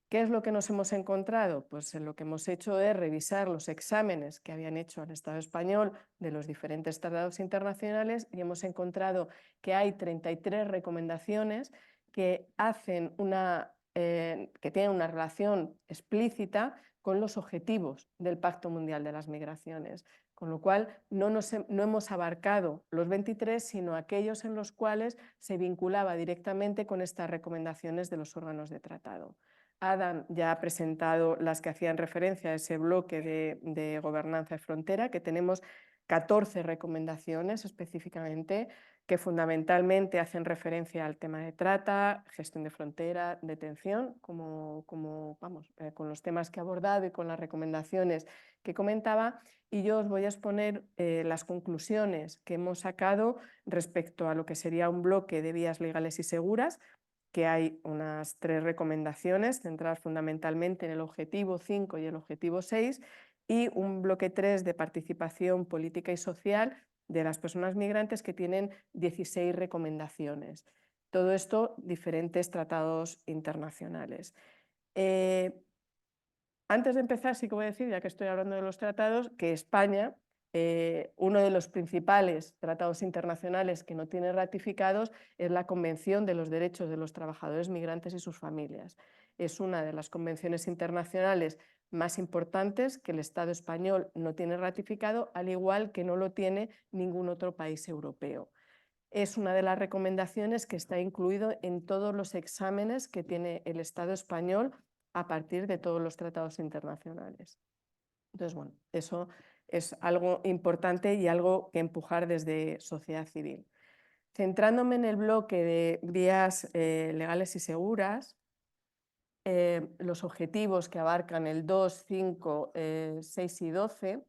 ¿Qué es lo que nos hemos encontrado? Pues lo que hemos hecho es revisar los exámenes que habían hecho al Estado español de los diferentes tratados internacionales y hemos encontrado que hay 33 recomendaciones que tienen una relación explícita con los objetivos del Pacto Mundial de las Migraciones, con lo cual no hemos abarcado los 23, sino aquellos en los cuales se vinculaba directamente con estas recomendaciones de los órganos de tratado. Adán ya ha presentado las que hacían referencia a ese bloque de gobernanza de frontera, que tenemos 14 recomendaciones específicamente que fundamentalmente hacen referencia al tema de trata, gestión de frontera, detención, con los temas que he abordado y con las recomendaciones que comentaba. Y yo os voy a exponer las conclusiones que hemos sacado respecto a lo que sería un bloque de vías legales y seguras, que hay unas 3 recomendaciones centradas fundamentalmente en el objetivo 5 y el objetivo 6 y un bloque 3 de participación política y social de las personas migrantes que tienen 16 recomendaciones. Todo esto diferentes tratados internacionales. Antes de empezar sí que voy a decir, ya que estoy hablando de los tratados, que España, uno de los principales tratados internacionales que no tiene ratificados es la Convención de los Derechos de los Trabajadores Migrantes y sus Familias. Es una de las convenciones internacionales más importantes que el Estado español no tiene ratificado, al igual que no lo tiene ningún otro país europeo. Es una de las recomendaciones que está incluido en todos los exámenes que tiene el Estado español a partir de todos los tratados internacionales. Entonces, bueno, eso es algo importante y algo que empujar desde sociedad civil. Centrándome en el bloque de vías legales y seguras, los objetivos que abarcan el 2, 5, 6 y 12,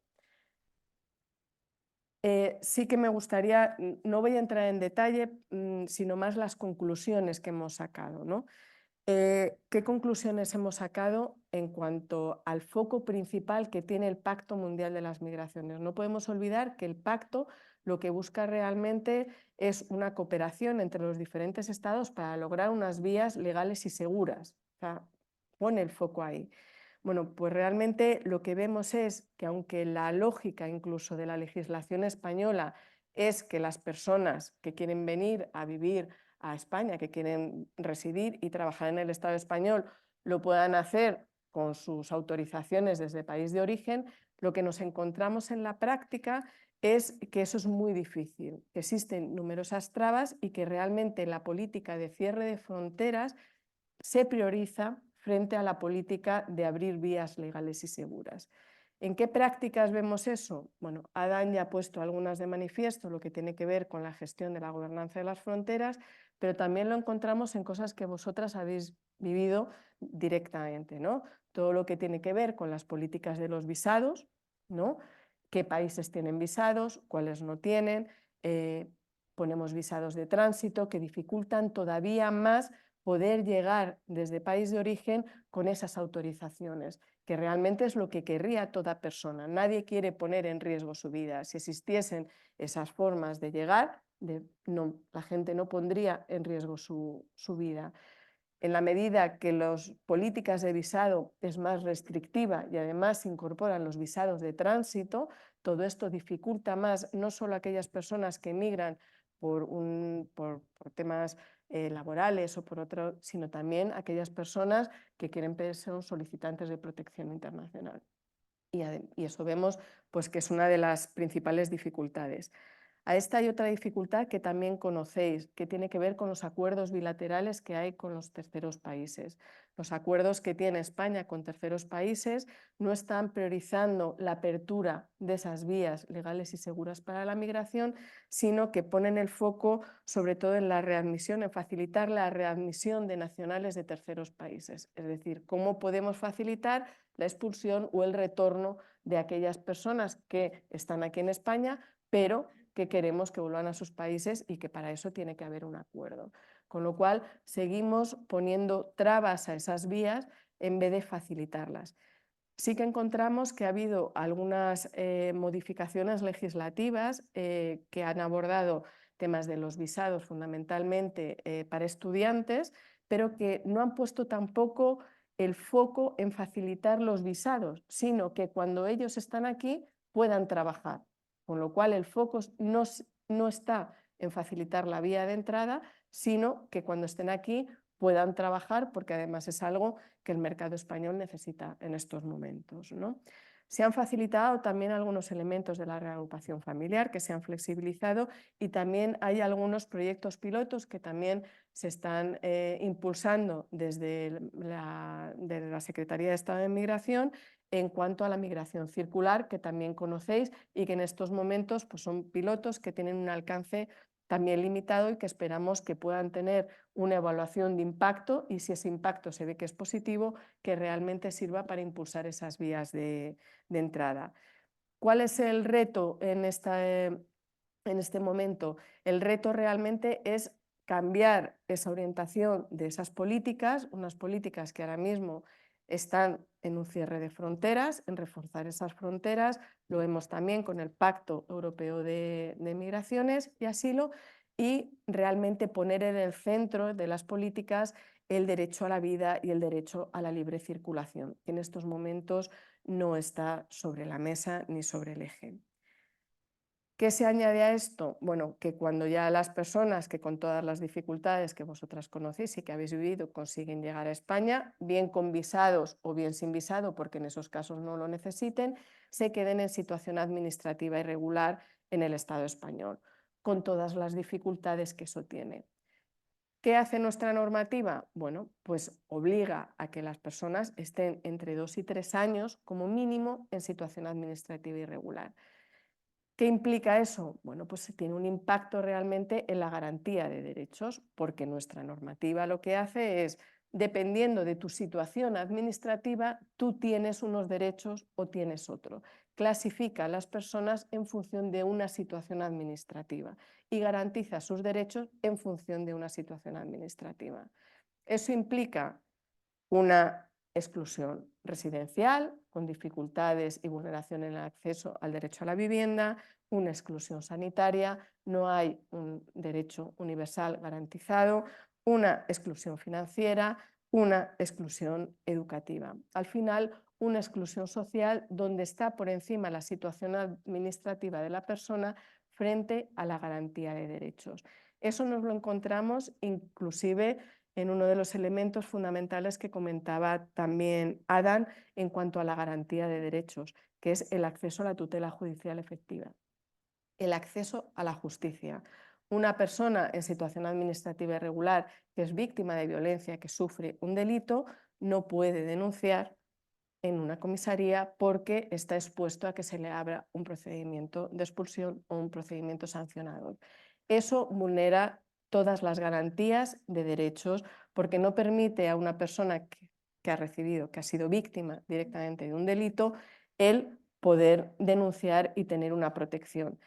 sí que me gustaría, no voy a entrar en detalle, sino más las conclusiones que hemos sacado, ¿no? ¿Qué conclusiones hemos sacado en cuanto al foco principal que tiene el Pacto Mundial de las Migraciones? No podemos olvidar que el pacto lo que busca realmente es una cooperación entre los diferentes estados para lograr unas vías legales y seguras. O sea, pone el foco ahí. Bueno, pues realmente lo que vemos es que aunque la lógica incluso de la legislación española es que las personas que quieren venir a vivir a España, que quieren residir y trabajar en el Estado español, lo puedan hacer con sus autorizaciones desde el país de origen, lo que nos encontramos en la práctica es que eso es muy difícil, que existen numerosas trabas y que realmente la política de cierre de fronteras se prioriza frente a la política de abrir vías legales y seguras. ¿En qué prácticas vemos eso? Bueno, Adán ya ha puesto algunas de manifiesto, lo que tiene que ver con la gestión de la gobernanza de las fronteras, pero también lo encontramos en cosas que vosotras habéis vivido directamente, ¿no? Todo lo que tiene que ver con las políticas de los visados, ¿no? ¿Qué países tienen visados? ¿Cuáles no tienen? Ponemos visados de tránsito que dificultan todavía más poder llegar desde país de origen con esas autorizaciones, que realmente es lo que querría toda persona. Nadie quiere poner en riesgo su vida. Si existiesen esas formas de llegar, la gente no pondría en riesgo su vida. En la medida que las políticas de visado es más restrictiva y además se incorporan los visados de tránsito, todo esto dificulta más no solo a aquellas personas que emigran por temas laborales o por otro, sino también a aquellas personas que quieren ser solicitantes de protección internacional. Y eso vemos pues, que es una de las principales dificultades. A esta hay otra dificultad que también conocéis, que tiene que ver con los acuerdos bilaterales que hay con los terceros países. Los acuerdos que tiene España con terceros países no están priorizando la apertura de esas vías legales y seguras para la migración, sino que ponen el foco sobre todo en la readmisión, en facilitar la readmisión de nacionales de terceros países. Es decir, cómo podemos facilitar la expulsión o el retorno de aquellas personas que están aquí en España, pero que queremos que vuelvan a sus países y que para eso tiene que haber un acuerdo. Con lo cual, seguimos poniendo trabas a esas vías en vez de facilitarlas. Sí que encontramos que ha habido algunas modificaciones legislativas que han abordado temas de los visados fundamentalmente para estudiantes, pero que no han puesto tampoco el foco en facilitar los visados, sino que cuando ellos están aquí puedan trabajar. Con lo cual el foco no está en facilitar la vía de entrada, sino que cuando estén aquí puedan trabajar, porque además es algo que el mercado español necesita en estos momentos, ¿no? Se han facilitado también algunos elementos de la reagrupación familiar que se han flexibilizado y también hay algunos proyectos pilotos que también se están impulsando desde la Secretaría de Estado de Migración en cuanto a la migración circular, que también conocéis y que en estos momentos pues, son pilotos que tienen un alcance también limitado y que esperamos que puedan tener una evaluación de impacto y si ese impacto se ve que es positivo, que realmente sirva para impulsar esas vías de entrada. ¿Cuál es el reto en este momento? El reto realmente es cambiar esa orientación de esas políticas, unas políticas que ahora mismo están en un cierre de fronteras, en reforzar esas fronteras, lo vemos también con el Pacto Europeo de Migraciones y Asilo, y realmente poner en el centro de las políticas el derecho a la vida y el derecho a la libre circulación, que en estos momentos no está sobre la mesa ni sobre el eje. ¿Qué se añade a esto? Bueno, que cuando ya las personas que con todas las dificultades que vosotras conocéis y que habéis vivido consiguen llegar a España, bien con visados o bien sin visado, porque en esos casos no lo necesiten, se queden en situación administrativa irregular en el Estado español, con todas las dificultades que eso tiene. ¿Qué hace nuestra normativa? Bueno, pues obliga a que las personas estén entre 2 y 3 años como mínimo en situación administrativa irregular. ¿Qué implica eso? Bueno, pues tiene un impacto realmente en la garantía de derechos, porque nuestra normativa lo que hace es, dependiendo de tu situación administrativa, tú tienes unos derechos o tienes otro. Clasifica a las personas en función de una situación administrativa y garantiza sus derechos en función de una situación administrativa. Eso implica una exclusión residencial, con dificultades y vulneración en el acceso al derecho a la vivienda, una exclusión sanitaria, no hay un derecho universal garantizado, una exclusión financiera, una exclusión educativa. Al final, una exclusión social donde está por encima la situación administrativa de la persona frente a la garantía de derechos. Eso nos lo encontramos inclusive en uno de los elementos fundamentales que comentaba también Adán en cuanto a la garantía de derechos, que es el acceso a la tutela judicial efectiva, el acceso a la justicia. Una persona en situación administrativa irregular que es víctima de violencia, que sufre un delito, no puede denunciar en una comisaría porque está expuesto a que se le abra un procedimiento de expulsión o un procedimiento sancionador. Eso vulnera todas las garantías de derechos porque no permite a una persona que ha sido víctima directamente de un delito, el poder denunciar y tener una protección.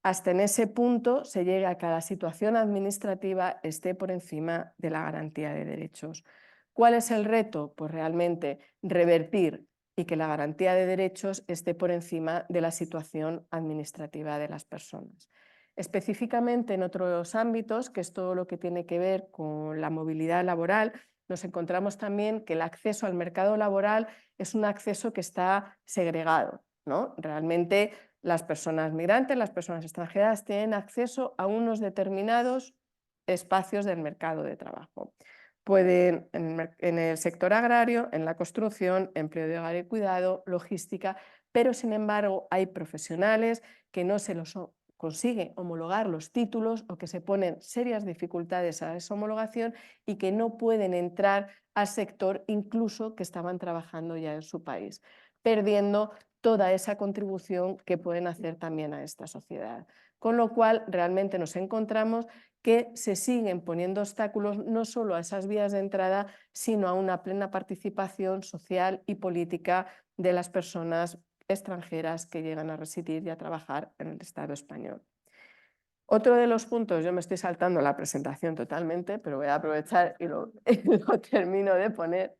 Hasta en ese punto se llega a que la situación administrativa esté por encima de la garantía de derechos. ¿Cuál es el reto? Pues realmente revertir y que la garantía de derechos esté por encima de la situación administrativa de las personas. Específicamente en otros ámbitos, que es todo lo que tiene que ver con la movilidad laboral, nos encontramos también que el acceso al mercado laboral es un acceso que está segregado, ¿no? Realmente las personas migrantes, las personas extranjeras tienen acceso a unos determinados espacios del mercado de trabajo. Pueden en el sector agrario, en la construcción, empleo de hogar y cuidado, logística, pero sin embargo hay profesionales que no se los consigue homologar los títulos o que se ponen serias dificultades a esa homologación y que no pueden entrar al sector incluso que estaban trabajando ya en su país, perdiendo toda esa contribución que pueden hacer también a esta sociedad. Con lo cual realmente nos encontramos que se siguen poniendo obstáculos no solo a esas vías de entrada, sino a una plena participación social y política de las personas extranjeras que llegan a residir y a trabajar en el Estado español. Otro de los puntos, yo me estoy saltando la presentación totalmente, pero voy a aprovechar y lo termino de poner.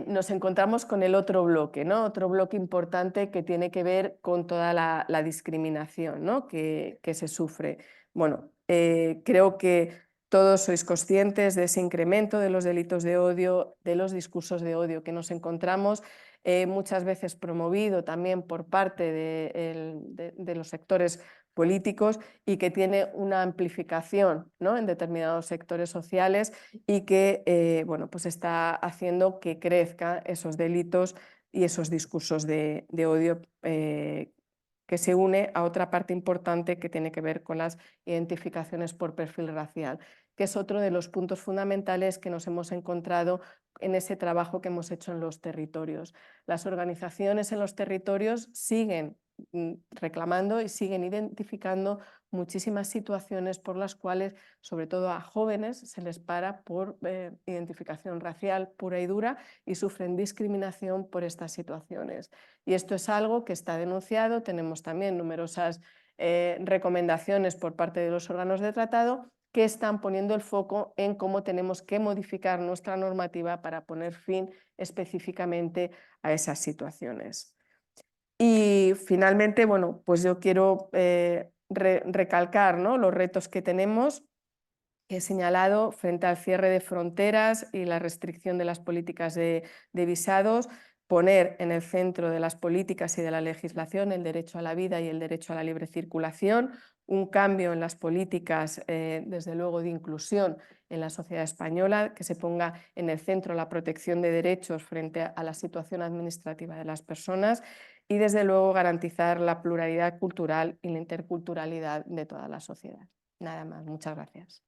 Nos encontramos con el otro bloque, ¿no? Otro bloque importante que tiene que ver con toda la discriminación, ¿no? que se sufre. Bueno, creo que todos sois conscientes de ese incremento de los delitos de odio, de los discursos de odio que nos encontramos, muchas veces promovido también por parte de los sectores políticos y que tiene una amplificación, ¿no? en determinados sectores sociales y que bueno, pues está haciendo que crezcan esos delitos y esos discursos de odio que se une a otra parte importante que tiene que ver con las identificaciones por perfil racial, que es otro de los puntos fundamentales que nos hemos encontrado en ese trabajo que hemos hecho en los territorios. Las organizaciones en los territorios siguen reclamando y siguen identificando muchísimas situaciones por las cuales, sobre todo a jóvenes, se les para por identificación racial pura y dura y sufren discriminación por estas situaciones. Y esto es algo que está denunciado, tenemos también numerosas recomendaciones por parte de los órganos de tratado que están poniendo el foco en cómo tenemos que modificar nuestra normativa para poner fin específicamente a esas situaciones. Y finalmente, bueno, pues yo quiero recalcar, ¿no? los retos que tenemos, que he señalado frente al cierre de fronteras y la restricción de las políticas de visados, poner en el centro de las políticas y de la legislación el derecho a la vida y el derecho a la libre circulación, un cambio en las políticas, desde luego, de inclusión en la sociedad española, que se ponga en el centro la protección de derechos frente a la situación administrativa de las personas y, desde luego, garantizar la pluralidad cultural y la interculturalidad de toda la sociedad. Nada más, muchas gracias.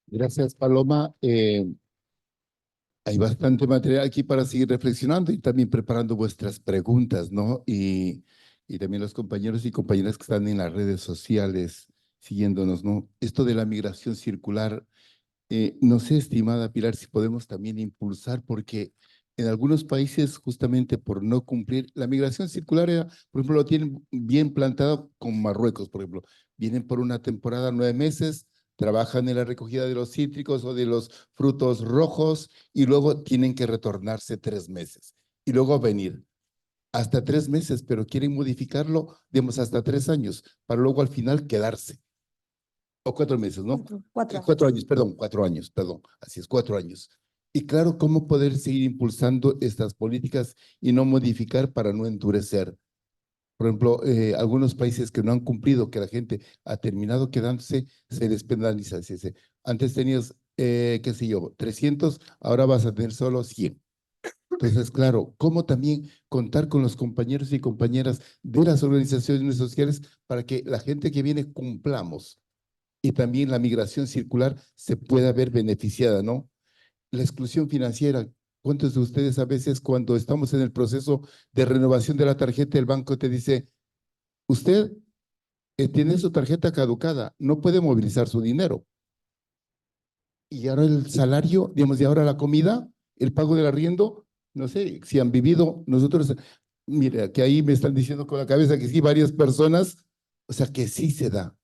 Gracias, Paloma. Hay bastante material aquí para seguir reflexionando y también preparando vuestras preguntas, ¿no? Y también los compañeros y compañeras que están en las redes sociales siguiéndonos, ¿no? Esto de la migración circular, no sé, estimada Pilar, si podemos también impulsar, porque en algunos países, justamente por no cumplir, la migración circular, por ejemplo, lo tienen bien plantado con Marruecos, por ejemplo. Vienen por una temporada, 9 meses, trabajan en la recogida de los cítricos o de los frutos rojos y luego tienen que retornarse 3 meses y luego venir. Hasta 3 meses, pero quieren modificarlo, digamos, hasta 3 años, para luego al final quedarse. O 4 meses, ¿no? 4 años, perdón, 4 años, perdón, así es, 4 años. Y claro, ¿cómo poder seguir impulsando estas políticas y no modificar para no endurecer? Por ejemplo, algunos países que no han cumplido, que la gente ha terminado quedándose, se les penaliza. Antes tenías, qué sé yo, 300, ahora vas a tener solo 100. Entonces, claro, ¿cómo también contar con los compañeros y compañeras de las organizaciones sociales para que la gente que viene cumplamos? Y también la migración circular se pueda ver beneficiada, ¿no? La exclusión financiera. ¿Cuántos de ustedes a veces cuando estamos en el proceso de renovación de la tarjeta, el banco te dice, usted tiene su tarjeta caducada, no puede movilizar su dinero? Y ahora el salario, digamos, y ahora la comida, el pago del arriendo, no sé, si han vivido, nosotros, mira, que ahí me están diciendo con la cabeza que sí, varias personas, o sea, que sí se da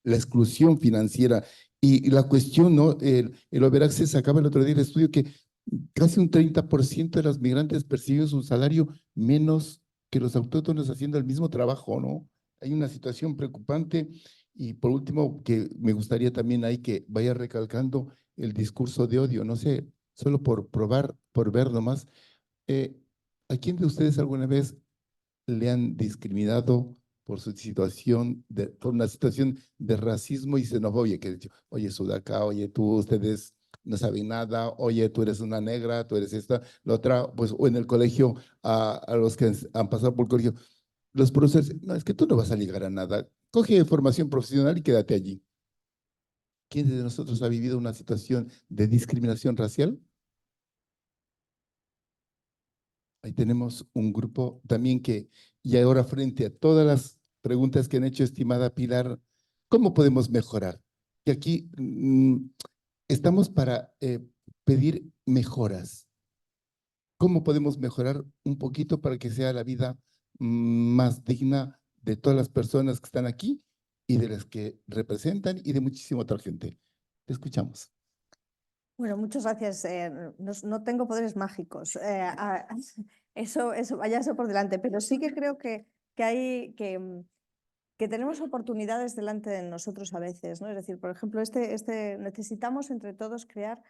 la exclusión financiera y la cuestión, ¿no? El overaccess sacaba el otro día el estudio que casi un 30% de los migrantes perciben un salario menos que los autóctonos haciendo el mismo trabajo, ¿no? Hay una situación preocupante y por último que me gustaría también ahí que vaya recalcando el discurso de odio, no sé, solo por probar, por ver nomás, ¿a quién de ustedes alguna vez le han discriminado por su situación, por una situación de racismo y xenofobia? Que he dicho, oye, Sudaca, oye, tú, ustedes no saben nada, oye, tú eres una negra, tú eres esta, la otra, pues, o en el colegio, a los que han pasado por el colegio, los profesores, no, es que tú no vas a llegar a nada, coge formación profesional y quédate allí. ¿Quién de nosotros ha vivido una situación de discriminación racial? Ahí tenemos un grupo también que, y ahora frente a todas las preguntas que han hecho, estimada Pilar, ¿cómo podemos mejorar? Y aquí estamos para pedir mejoras. ¿Cómo podemos mejorar un poquito para que sea la vida más digna de todas las personas que están aquí y de las que representan y de muchísima otra gente? Te escuchamos. Bueno, muchas gracias. No tengo poderes mágicos. Eso vaya eso por delante, pero sí que creo que tenemos oportunidades delante de nosotros a veces, ¿no? Es decir, por ejemplo, necesitamos entre todos crear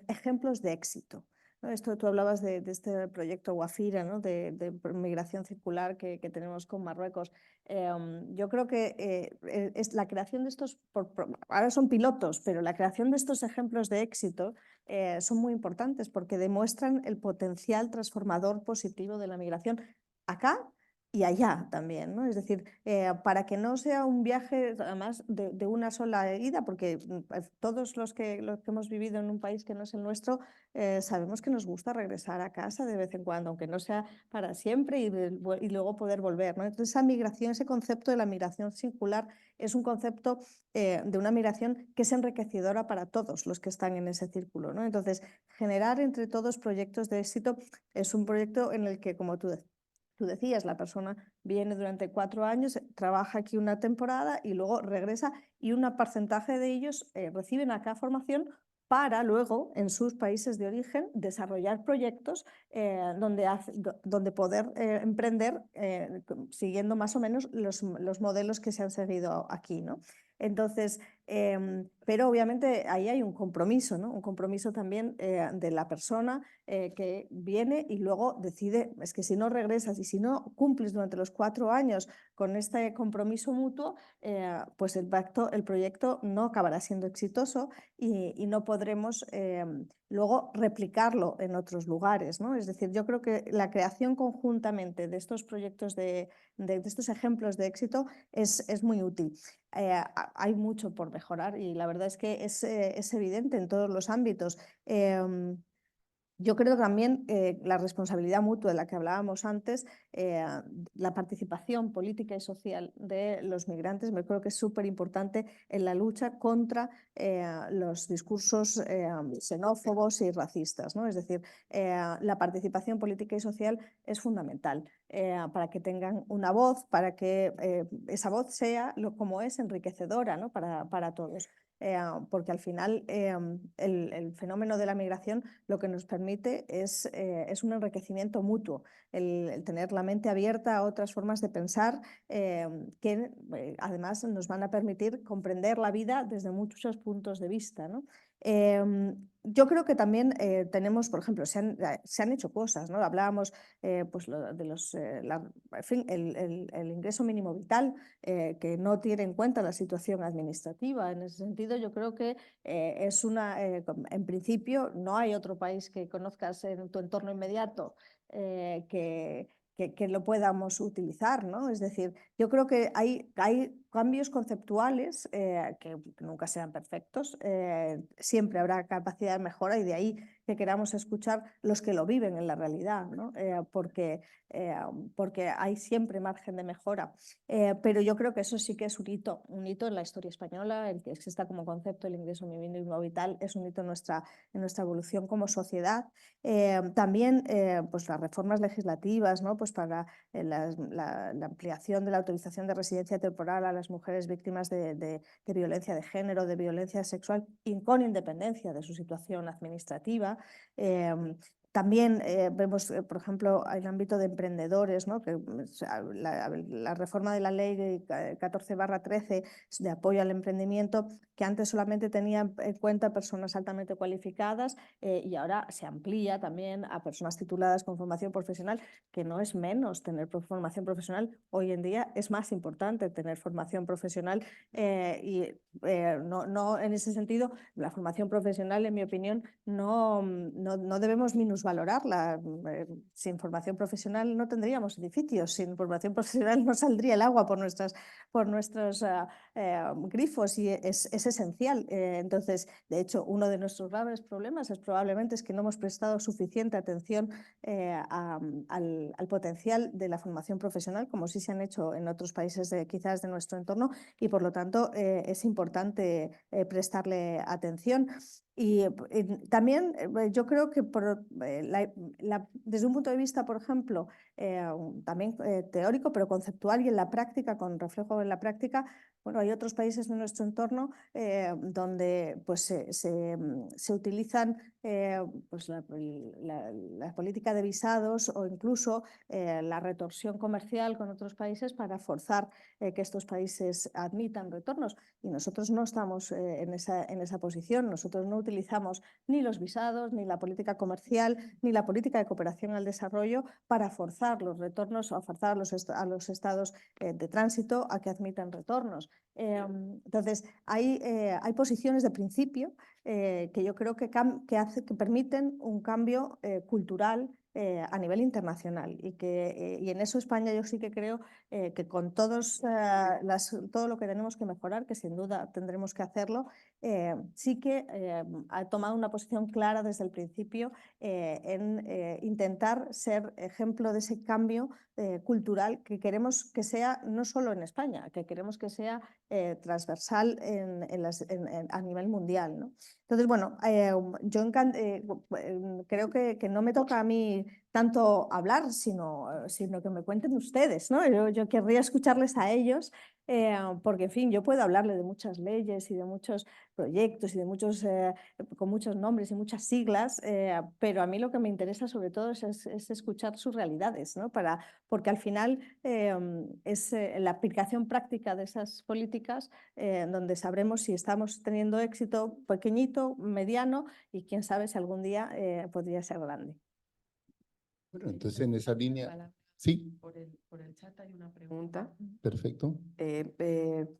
ejemplos de éxito, ¿no? Esto tú hablabas de este proyecto Guafira, ¿no? de migración circular que tenemos con Marruecos. Yo creo que es la creación de estos, ahora son pilotos, pero la creación de estos ejemplos de éxito son muy importantes porque demuestran el potencial transformador positivo de la migración acá y allá también, ¿no? Es decir, para que no sea un viaje además de una sola ida, porque todos los que hemos vivido en un país que no es el nuestro, sabemos que nos gusta regresar a casa de vez en cuando, aunque no sea para siempre y luego poder volver, ¿no? Entonces esa migración, ese concepto de la migración circular es un concepto de una migración que es enriquecedora para todos los que están en ese círculo, ¿no? Entonces, generar entre todos proyectos de éxito es un proyecto en el que, como tú decías, la persona viene durante 4 años, trabaja aquí una temporada y luego regresa y un porcentaje de ellos reciben acá formación para luego en sus países de origen desarrollar proyectos donde poder emprender siguiendo más o menos los modelos que se han seguido aquí, ¿no? Entonces, pero obviamente ahí hay un compromiso, ¿no? Un compromiso también de la persona que viene y luego decide, es que si no regresas y si no cumples durante los 4 años con este compromiso mutuo, pues el proyecto no acabará siendo exitoso y no podremos luego replicarlo en otros lugares, ¿no? Es decir, yo creo que la creación conjuntamente de estos proyectos, de estos ejemplos de éxito es muy útil. Hay mucho por mejorar y la verdad es que es evidente en todos los ámbitos. Yo creo también la responsabilidad mutua de la que hablábamos antes, la participación política y social de los migrantes, me creo que es súper importante en la lucha contra los discursos xenófobos y racistas, ¿no? Es decir, la participación política y social es fundamental para que tengan una voz, para que esa voz sea como es enriquecedora, ¿no? para todos. Porque al final el fenómeno de la migración lo que nos permite es un enriquecimiento mutuo, el tener la mente abierta a otras formas de pensar que además nos van a permitir comprender la vida desde muchos puntos de vista, ¿no? Yo creo que también tenemos, por ejemplo, se han hecho cosas, ¿no? Hablábamos pues de en fin, el ingreso mínimo vital, que no tiene en cuenta la situación administrativa. En ese sentido, yo creo que es en principio, no hay otro país que conozcas en tu entorno inmediato que lo podamos utilizar, ¿no? Es decir, yo creo que hay cambios conceptuales que nunca serán perfectos, siempre habrá capacidad de mejora y de ahí que queramos escuchar los que lo viven en la realidad, ¿no? Porque hay siempre margen de mejora. Pero yo creo que eso sí que es un hito en la historia española, el que exista como concepto el ingreso mínimo vital es un hito en nuestra evolución como sociedad. También pues las reformas legislativas, ¿no? Pues para la ampliación de la autorización de residencia temporal a las mujeres víctimas de violencia de género, de violencia sexual, y con independencia de su situación administrativa. También vemos, por ejemplo, en el ámbito de emprendedores, ¿no? Que la reforma de la ley 14/13 de apoyo al emprendimiento, que antes solamente tenía en cuenta personas altamente cualificadas y ahora se amplía también a personas tituladas con formación profesional, que no es menos tener formación profesional. Hoy en día es más importante tener formación profesional no en ese sentido, la formación profesional, en mi opinión, no debemos minusvalorarla. Sin formación profesional no tendríamos edificios, sin formación profesional no saldría el agua por nuestros grifos y es esencial. Entonces, de hecho, uno de nuestros graves problemas probablemente es que no hemos prestado suficiente atención al potencial de la formación profesional, como sí se han hecho en otros países quizás de nuestro entorno, y por lo tanto es importante prestarle atención. Y también yo creo que desde un punto de vista, por ejemplo, también teórico, pero conceptual y en la práctica, con reflejo en la práctica, bueno, hay otros países de nuestro entorno donde pues, se utilizan pues la política de visados o incluso la retorsión comercial con otros países para forzar que estos países admitan retornos. Y nosotros no estamos en esa posición. Nosotros no utilizamos ni los visados, ni la política comercial, ni la política de cooperación al desarrollo para forzar los retornos o forzar a los estados de tránsito a que admitan retornos. Entonces, hay posiciones de principio que yo creo que permiten un cambio cultural a nivel internacional y en eso España yo sí que creo que con todo lo que tenemos que mejorar, que sin duda tendremos que hacerlo, sí que ha tomado una posición clara desde el principio en intentar ser ejemplo de ese cambio cultural que queremos que sea no solo en España, que queremos que sea transversal a nivel mundial, ¿no? Entonces, bueno, yo creo que no me toca a mí tanto hablar, sino que me cuenten ustedes, ¿no? Yo querría escucharles a ellos, porque, en fin, yo puedo hablarle de muchas leyes y de muchos proyectos y con muchos nombres y muchas siglas, pero a mí lo que me interesa sobre todo es escuchar sus realidades, ¿no? Porque al final es la aplicación práctica de esas políticas donde sabremos si estamos teniendo éxito pequeñito, mediano y quién sabe si algún día podría ser grande. Bueno, entonces en esa línea, Palabra. sí, Por el chat hay una pregunta. perfecto.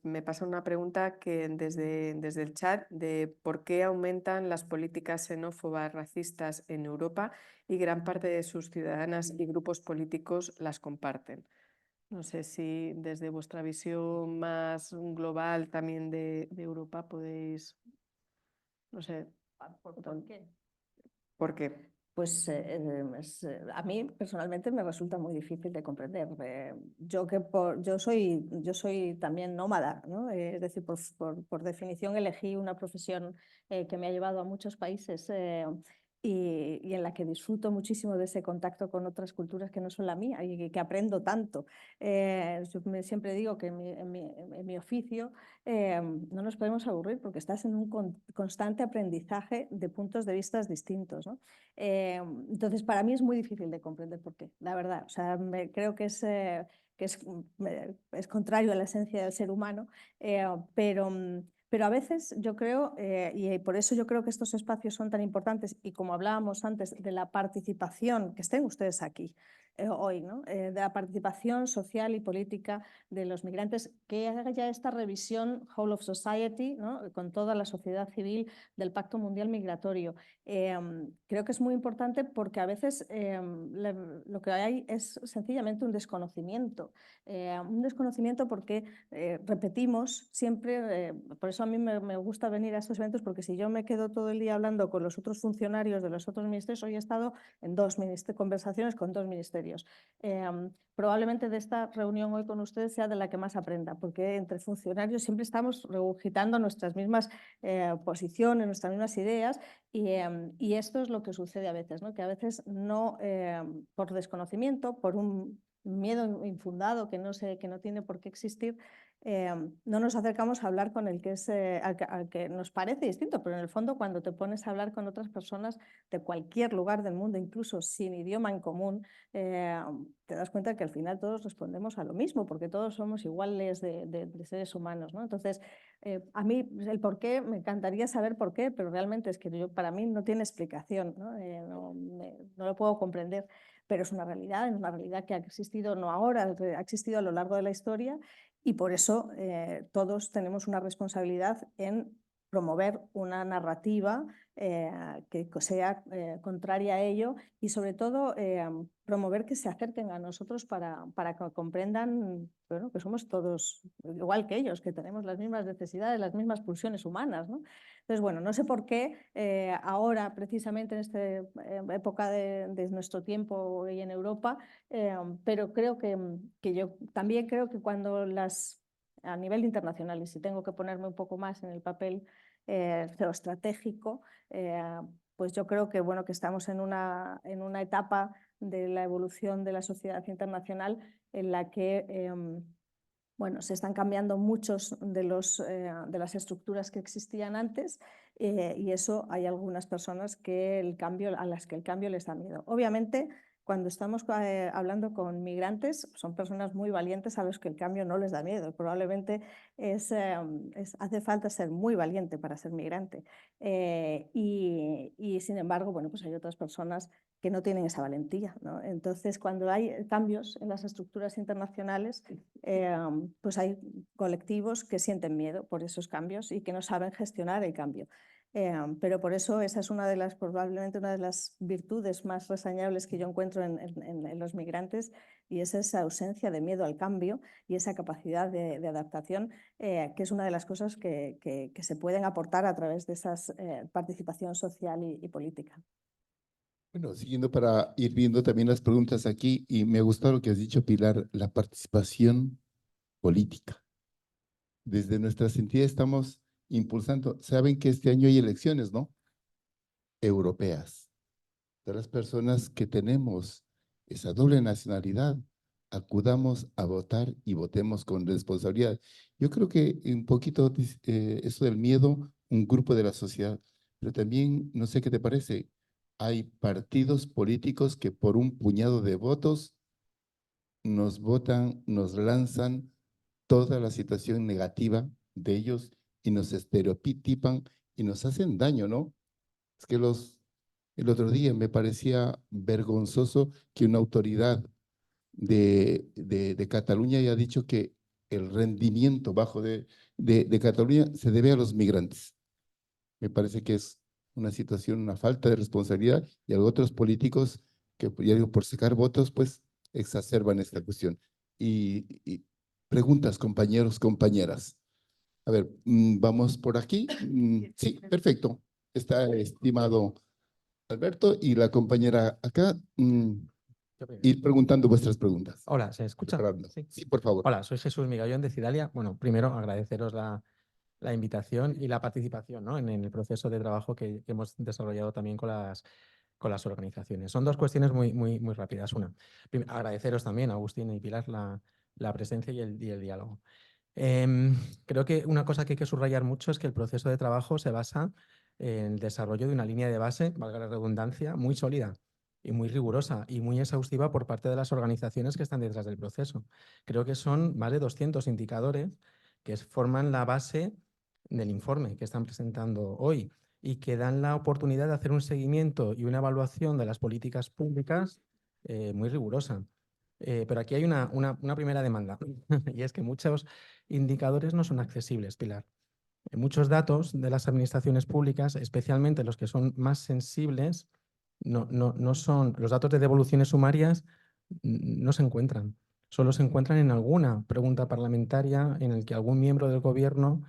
Me pasa una pregunta que desde el chat de por qué aumentan las políticas xenófobas racistas en Europa y gran parte de sus ciudadanas y grupos políticos las comparten. No sé si desde vuestra visión más global también de Europa podéis, no sé, ¿Por qué? ¿por qué? Pues a mí personalmente me resulta muy difícil de comprender. Yo soy también nómada, ¿no? Es decir, por definición elegí una profesión que me ha llevado a muchos países y en la que disfruto muchísimo de ese contacto con otras culturas que no son la mía y que aprendo tanto. Siempre digo que en mi oficio no nos podemos aburrir porque estás en un constante aprendizaje de puntos de vista distintos, ¿no? Entonces, para mí es muy difícil de comprender por qué, la verdad. O sea, creo que es contrario a la esencia del ser humano, pero a veces yo creo, y por eso yo creo que estos espacios son tan importantes, y como hablábamos antes de la participación, que estén ustedes aquí hoy, ¿no? De la participación social y política de los migrantes, que haya esta revisión whole of society, ¿no? Con toda la sociedad civil del Pacto Mundial Migratorio. Creo que es muy importante porque a veces lo que hay es sencillamente un desconocimiento porque repetimos siempre, por eso a mí me gusta venir a estos eventos, porque si yo me quedo todo el día hablando con los otros funcionarios de los otros ministerios, hoy he estado en conversaciones con 2 ministerios. Probablemente de esta reunión hoy con ustedes sea de la que más aprenda, porque entre funcionarios siempre estamos regurgitando nuestras mismas posiciones, nuestras mismas ideas, y esto es lo que sucede a veces, ¿no? Que a veces no, por desconocimiento, por un miedo infundado que no tiene por qué existir, no nos acercamos a hablar con el que es, al que nos parece distinto, pero en el fondo cuando te pones a hablar con otras personas de cualquier lugar del mundo, incluso sin idioma en común, te das cuenta que al final todos respondemos a lo mismo, porque todos somos iguales de seres humanos, ¿no? Entonces, a mí el por qué, me encantaría saber por qué, pero realmente es que para mí no tiene explicación, ¿no? No lo puedo comprender, pero es una realidad que ha existido no ahora, ha existido a lo largo de la historia, y por eso todos tenemos una responsabilidad en promover una narrativa que sea contraria a ello, y sobre todo promover que se acerquen a nosotros para que comprendan, bueno, que somos todos igual que ellos, que tenemos las mismas necesidades, las mismas pulsiones humanas, ¿no? Entonces, bueno, no sé por qué ahora, precisamente en esta época de nuestro tiempo hoy en Europa, pero creo que yo también creo que cuando a nivel internacional, y si tengo que ponerme un poco más en el papel geoestratégico, pues yo creo que, bueno, que estamos en una etapa de la evolución de la sociedad internacional en la que bueno, se están cambiando muchos de las estructuras que existían antes, y eso hay algunas personas a las que el cambio les da miedo. Obviamente, cuando estamos hablando con migrantes, son personas muy valientes a los que el cambio no les da miedo. Probablemente hace falta ser muy valiente para ser migrante. Y sin embargo, bueno, pues hay otras personas que no tienen esa valentía, ¿no? Entonces, cuando hay cambios en las estructuras internacionales, pues hay colectivos que sienten miedo por esos cambios y que no saben gestionar el cambio. Pero por eso esa es probablemente una de las virtudes más reseñables que yo encuentro en los migrantes, y es esa ausencia de miedo al cambio y esa capacidad de adaptación, que es una de las cosas que se pueden aportar a través de esa participación social y política. Bueno, siguiendo para ir viendo también las preguntas aquí, y me ha gustado lo que has dicho, Pilar, la participación política. Desde nuestras entidades estamos impulsando, saben que este año hay elecciones, ¿no? Europeas. Todas las personas que tenemos esa doble nacionalidad, acudamos a votar y votemos con responsabilidad. Yo creo que un poquito eso del miedo, un grupo de la sociedad, pero también, no sé qué te parece, hay partidos políticos que por un puñado de votos nos votan, nos lanzan toda la situación negativa de ellos y nos estereotipan y nos hacen daño, ¿no? Es que el otro día me parecía vergonzoso que una autoridad de Cataluña haya dicho que el rendimiento bajo de Cataluña se debe a los migrantes. Me parece que es una situación, una falta de responsabilidad, y a otros políticos que, ya digo, por sacar votos, pues exacerban esta cuestión. y preguntas, compañeros, compañeras. A ver, vamos por aquí. Sí, perfecto. Está estimado Alberto y la compañera acá. Ir preguntando vuestras preguntas. Hola, ¿se escucha? Preparando. Sí. Sí, por favor. Hola, soy Jesús Migallón de Cidalia. Bueno, primero agradeceros la invitación y la participación, ¿no?, en el proceso de trabajo que hemos desarrollado también con las organizaciones. Son dos cuestiones muy rápidas. Una, agradeceros también, Agustín y Pilar, la presencia y el diálogo. Creo que una cosa que hay que subrayar mucho es que el proceso de trabajo se basa en el desarrollo de una línea de base, valga la redundancia, muy sólida y muy rigurosa y muy exhaustiva por parte de las organizaciones que están detrás del proceso. Creo que son más de 200 indicadores que forman la base del informe que están presentando hoy y que dan la oportunidad de hacer un seguimiento y una evaluación de las políticas públicas muy rigurosa. Pero aquí hay una primera demanda y es que muchos indicadores no son accesibles, Pilar. Muchos datos de las administraciones públicas, especialmente los que son más sensibles, no son, los datos de devoluciones sumarias no se encuentran. Solo se encuentran en alguna pregunta parlamentaria en la que algún miembro del gobierno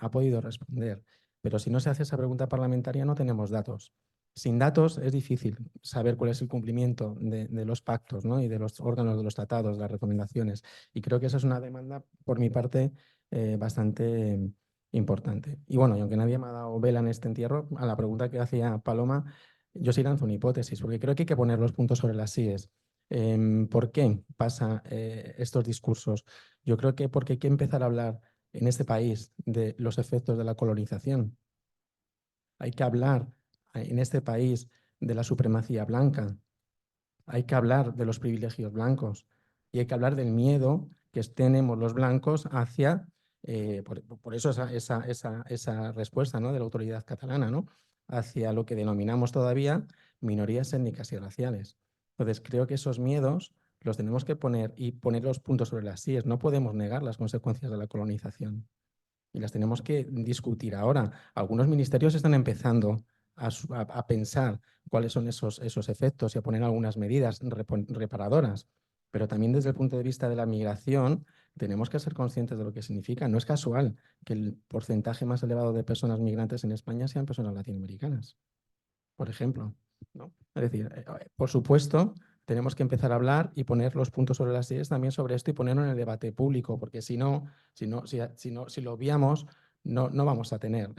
ha podido responder. Pero si no se hace esa pregunta parlamentaria no tenemos datos. Sin datos es difícil saber cuál es el cumplimiento de los pactos, ¿no?, y de los órganos de los tratados, las recomendaciones. Y creo que esa es una demanda, por mi parte, bastante importante. Y bueno, y aunque nadie me ha dado vela en este entierro, a la pregunta que hacía Paloma, yo sí lanzo una hipótesis, porque creo que hay que poner los puntos sobre las síes. ¿Por qué pasa estos discursos? Yo creo que porque hay que empezar a hablar en este país de los efectos de la colonización. Hay que hablar en este país de la supremacía blanca. Hay que hablar de los privilegios blancos. Y hay que hablar del miedo que tenemos los blancos hacia, por eso esa respuesta, ¿no?, de la autoridad catalana, ¿no?, hacia lo que denominamos todavía minorías étnicas y raciales. Entonces, creo que esos miedos los tenemos que poner y poner los puntos sobre las síes. No podemos negar las consecuencias de la colonización y las tenemos que discutir ahora. Algunos ministerios están empezando a pensar cuáles son esos efectos y a poner algunas medidas reparadoras. Pero también desde el punto de vista de la migración tenemos que ser conscientes de lo que significa. No es casual que el porcentaje más elevado de personas migrantes en España sean personas latinoamericanas, por ejemplo, ¿no? Es decir, por supuesto, tenemos que empezar a hablar y poner los puntos sobre las sillas también sobre esto y ponerlo en el debate público, porque si lo obviamos, no vamos a tener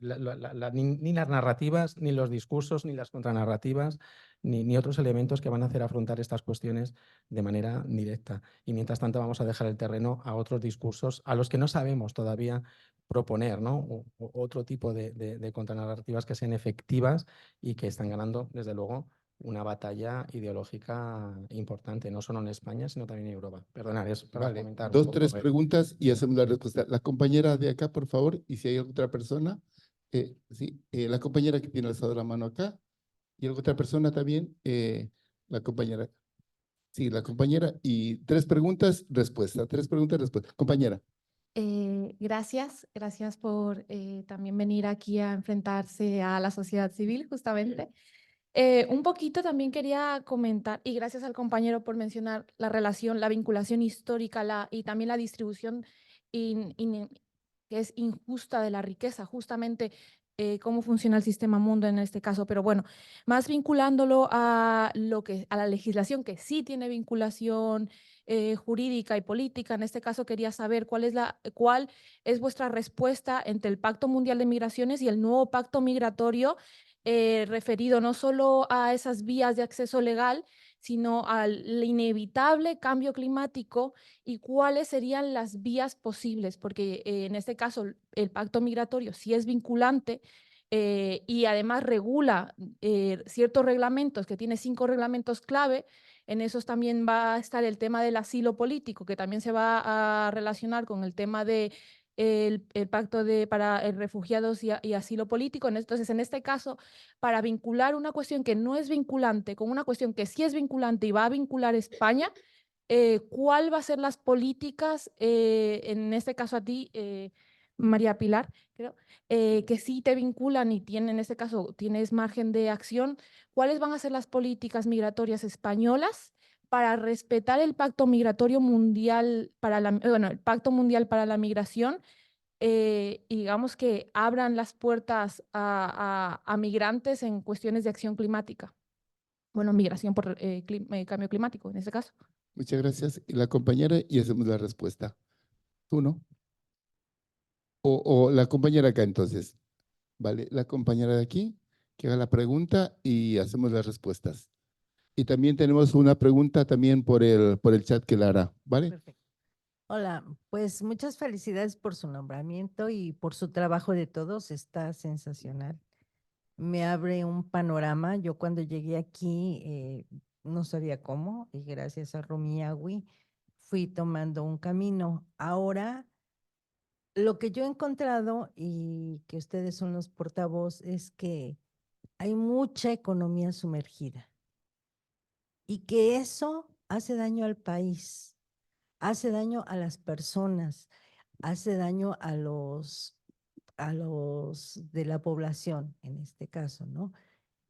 ni las narrativas, ni los discursos, ni las contranarrativas, ni otros elementos que van a hacer afrontar estas cuestiones de manera directa. Y mientras tanto vamos a dejar el terreno a otros discursos a los que no sabemos todavía proponer, ¿no?, o otro tipo de contranarrativas que sean efectivas y que están ganando, desde luego, una batalla ideológica importante, no solo en España, sino también en Europa. Perdonad, es para comentar. Dos, tres preguntas y hacemos la respuesta. La compañera de acá, por favor, y si hay otra persona. Sí, la compañera que tiene alzado la mano acá. Y otra persona también, la compañera. Sí, la compañera. Y tres preguntas, respuesta. Tres preguntas, respuesta. Compañera. Gracias por también venir aquí a enfrentarse a la sociedad civil, justamente. Un poquito también quería comentar, y gracias al compañero por mencionar la relación, la vinculación histórica y también la distribución que es injusta de la riqueza, justamente cómo funciona el sistema mundo en este caso, pero bueno, más vinculándolo a la legislación que sí tiene vinculación jurídica y política. En este caso quería saber cuál es vuestra respuesta entre el Pacto Mundial de Migraciones y el nuevo pacto migratorio, referido no solo a esas vías de acceso legal, sino al inevitable cambio climático y cuáles serían las vías posibles, porque en este caso el pacto migratorio sí es vinculante y además regula ciertos reglamentos, que tiene 5 reglamentos clave. En esos también va a estar el tema del asilo político, que también se va a relacionar con el tema de el pacto para refugiados y asilo político. Entonces, en este caso, para vincular una cuestión que no es vinculante con una cuestión que sí es vinculante y va a vincular España, ¿cuál va a ser las políticas, en este caso a ti, María Pilar, creo, que sí te vinculan y en este caso tienes margen de acción? ¿Cuáles van a ser las políticas migratorias españolas para respetar el Pacto Migratorio Mundial el Pacto Mundial para la Migración, y digamos que abran las puertas a migrantes en cuestiones de acción climática. Bueno, migración por cambio climático, en este caso. Muchas gracias. Y la compañera, y hacemos la respuesta. ¿Tú no? O la compañera acá entonces. Vale, la compañera de aquí, que haga la pregunta y hacemos las respuestas. Y también tenemos una pregunta también por el chat que la hará, ¿vale? Perfecto. Hola, pues muchas felicidades por su nombramiento y por su trabajo de todos, está sensacional. Me abre un panorama. Yo cuando llegué aquí no sabía cómo y gracias a Rumiñahui fui tomando un camino. Ahora, lo que yo he encontrado y que ustedes son los portavoz es que hay mucha economía sumergida y que eso hace daño al país, hace daño a las personas, hace daño a los de la población, en este caso, ¿no?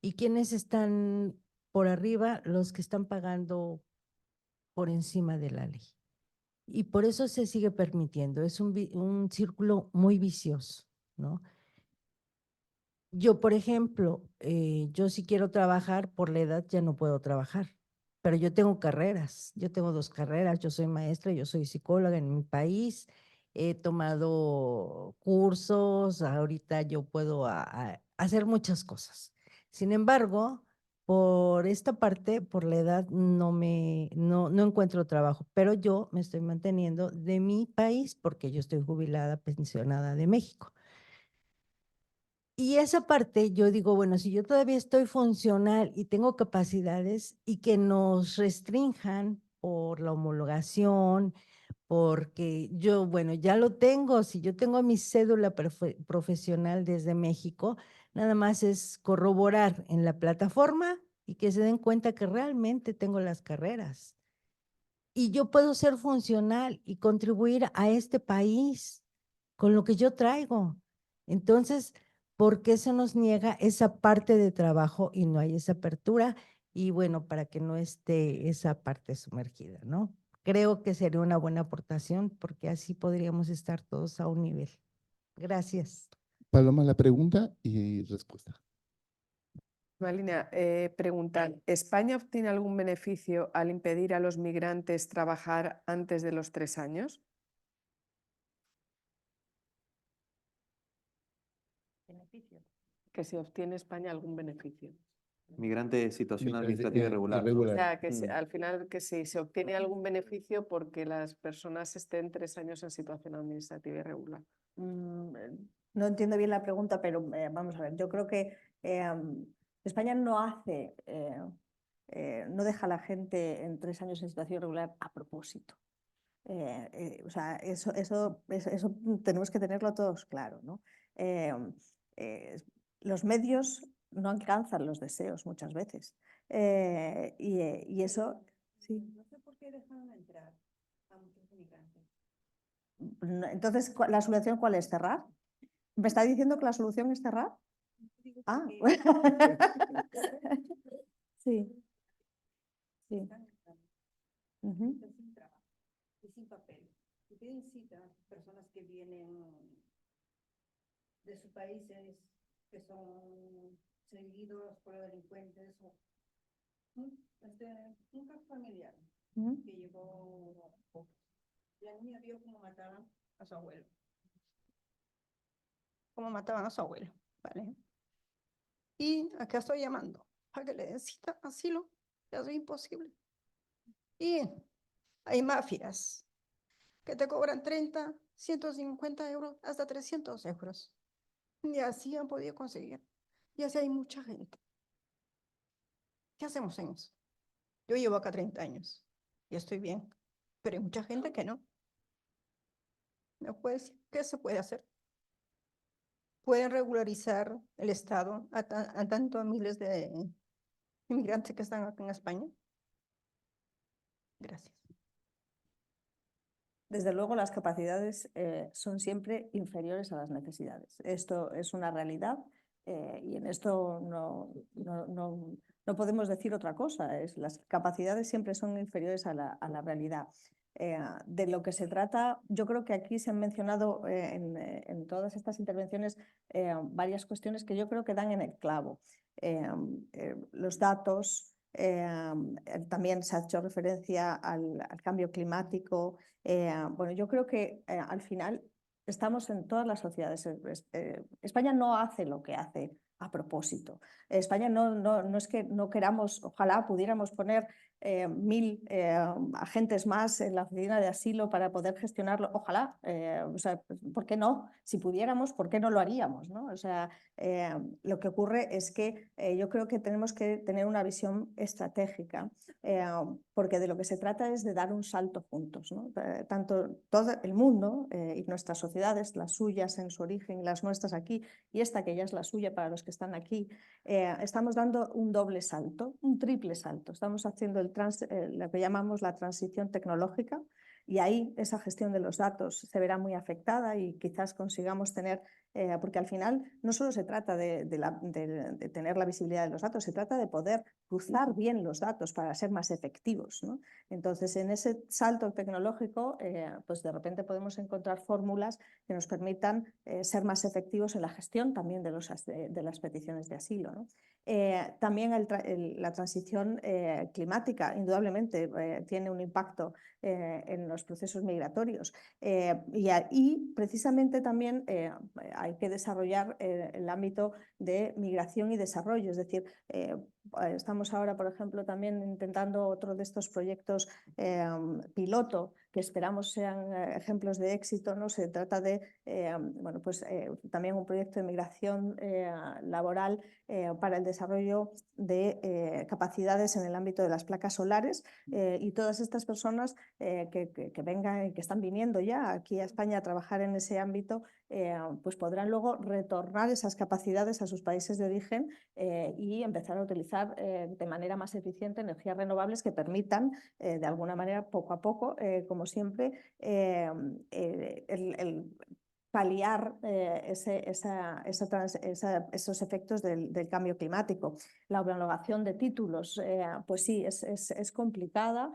¿Y quiénes están por arriba? Los que están pagando por encima de la ley. Y por eso se sigue permitiendo. Es un círculo muy vicioso, ¿no? Yo, por ejemplo, yo si quiero trabajar por la edad ya no puedo trabajar, pero yo tengo carreras, yo tengo 2 carreras, yo soy maestra, yo soy psicóloga en mi país, he tomado cursos, ahorita yo puedo hacer muchas cosas. Sin embargo, por esta parte, por la edad, no encuentro trabajo, pero yo me estoy manteniendo de mi país porque yo estoy jubilada, pensionada de México. Y esa parte yo digo, bueno, si yo todavía estoy funcional y tengo capacidades y que nos restrinjan por la homologación, porque yo, bueno, ya lo tengo, si yo tengo mi cédula profesional desde México, nada más es corroborar en la plataforma y que se den cuenta que realmente tengo las carreras. Y yo puedo ser funcional y contribuir a este país con lo que yo traigo. Entonces, ¿por qué se nos niega esa parte de trabajo y no hay esa apertura? Y bueno, para que no esté esa parte sumergida, ¿no? Creo que sería una buena aportación porque así podríamos estar todos a un nivel. Gracias. Paloma, la pregunta y respuesta. Malina, preguntar, ¿España obtiene algún beneficio al impedir a los migrantes trabajar antes de los 3 años? Beneficio. Que si obtiene España algún beneficio. Migrante de situación Migrante, administrativa irregular. ¿no? irregular. O sea, que Mm. al final que si se obtiene algún beneficio porque las personas estén 3 años en situación administrativa irregular. No entiendo bien la pregunta, pero vamos a ver. Yo creo que España no hace, no deja a la gente en 3 años en situación irregular a propósito. O sea, eso tenemos que tenerlo todos claro, ¿no? Los medios no alcanzan los deseos muchas veces. Y eso, sí. No sé por qué dejaron entrar a muchos inmigrantes. Entonces, ¿la solución cuál es? ¿Cerrar? ¿Me está diciendo que la solución es cerrar? Ah, sí. Sí. Sin trabajo y sin papel. Y piden cita a personas que vienen de sus países, que son seguidos por delincuentes. Un caso familiar que llegó, la niña vio cómo mataban a su abuelo. Cómo mataban a su abuelo, ¿vale? Y acá estoy llamando para que le den cita, asilo, ya es imposible. Y hay mafias que te cobran 30, 150 euros, hasta 300 euros. Y así han podido conseguir. Y así hay mucha gente. ¿Qué hacemos en eso? Yo llevo acá 30 años y estoy bien, pero hay mucha gente que no. ¿Me puedes decir qué se puede hacer? ¿Pueden regularizar el Estado a tanto a miles de inmigrantes que están acá en España? Gracias. Desde luego, las capacidades son siempre inferiores a las necesidades. Esto es una realidad. Y en esto no podemos decir otra cosa. Las capacidades siempre son inferiores a la realidad. De lo que se trata, yo creo que aquí se han mencionado en todas estas intervenciones varias cuestiones que yo creo que dan en el clavo. Los datos, también se ha hecho referencia al cambio climático. Bueno, yo creo que al final estamos en todas las sociedades. España no hace lo que hace a propósito. España no es que no queramos, ojalá pudiéramos poner 1000 agentes más en la oficina de asilo para poder gestionarlo. Ojalá, o sea, ¿por qué no? Si pudiéramos, ¿por qué no lo haríamos, ¿no? O sea, lo que ocurre es que yo creo que tenemos que tener una visión estratégica, porque de lo que se trata es de dar un salto juntos, ¿no? Tanto todo el mundo y nuestras sociedades, las suyas en su origen y las nuestras aquí, y esta que ya es la suya para los que están aquí, estamos dando un doble salto, un triple salto. Estamos haciendo lo que llamamos la transición tecnológica, y ahí esa gestión de los datos se verá muy afectada y quizás consigamos tener, porque al final no solo se trata de tener la visibilidad de los datos, se trata de poder cruzar bien los datos para ser más efectivos, ¿no? Entonces, en ese salto tecnológico, pues de repente podemos encontrar fórmulas que nos permitan ser más efectivos en la gestión también de las peticiones de asilo, ¿no? También la transición climática, indudablemente, tiene un impacto en los procesos migratorios. Y precisamente también hay que desarrollar el ámbito de migración y desarrollo. Es decir, estamos ahora, por ejemplo, también intentando otro de estos proyectos piloto que esperamos sean ejemplos de éxito, ¿no? Se trata de bueno, pues, también un proyecto de migración laboral para el desarrollo de capacidades en el ámbito de las placas solares, y todas estas personas que vengan y que están viniendo ya aquí a España a trabajar en ese ámbito, pues podrán luego retornar esas capacidades a sus países de origen y empezar a utilizar de manera más eficiente energías renovables que permitan de alguna manera, poco a poco, como siempre, paliar esos efectos del cambio climático. La homologación de títulos, pues sí, es complicada,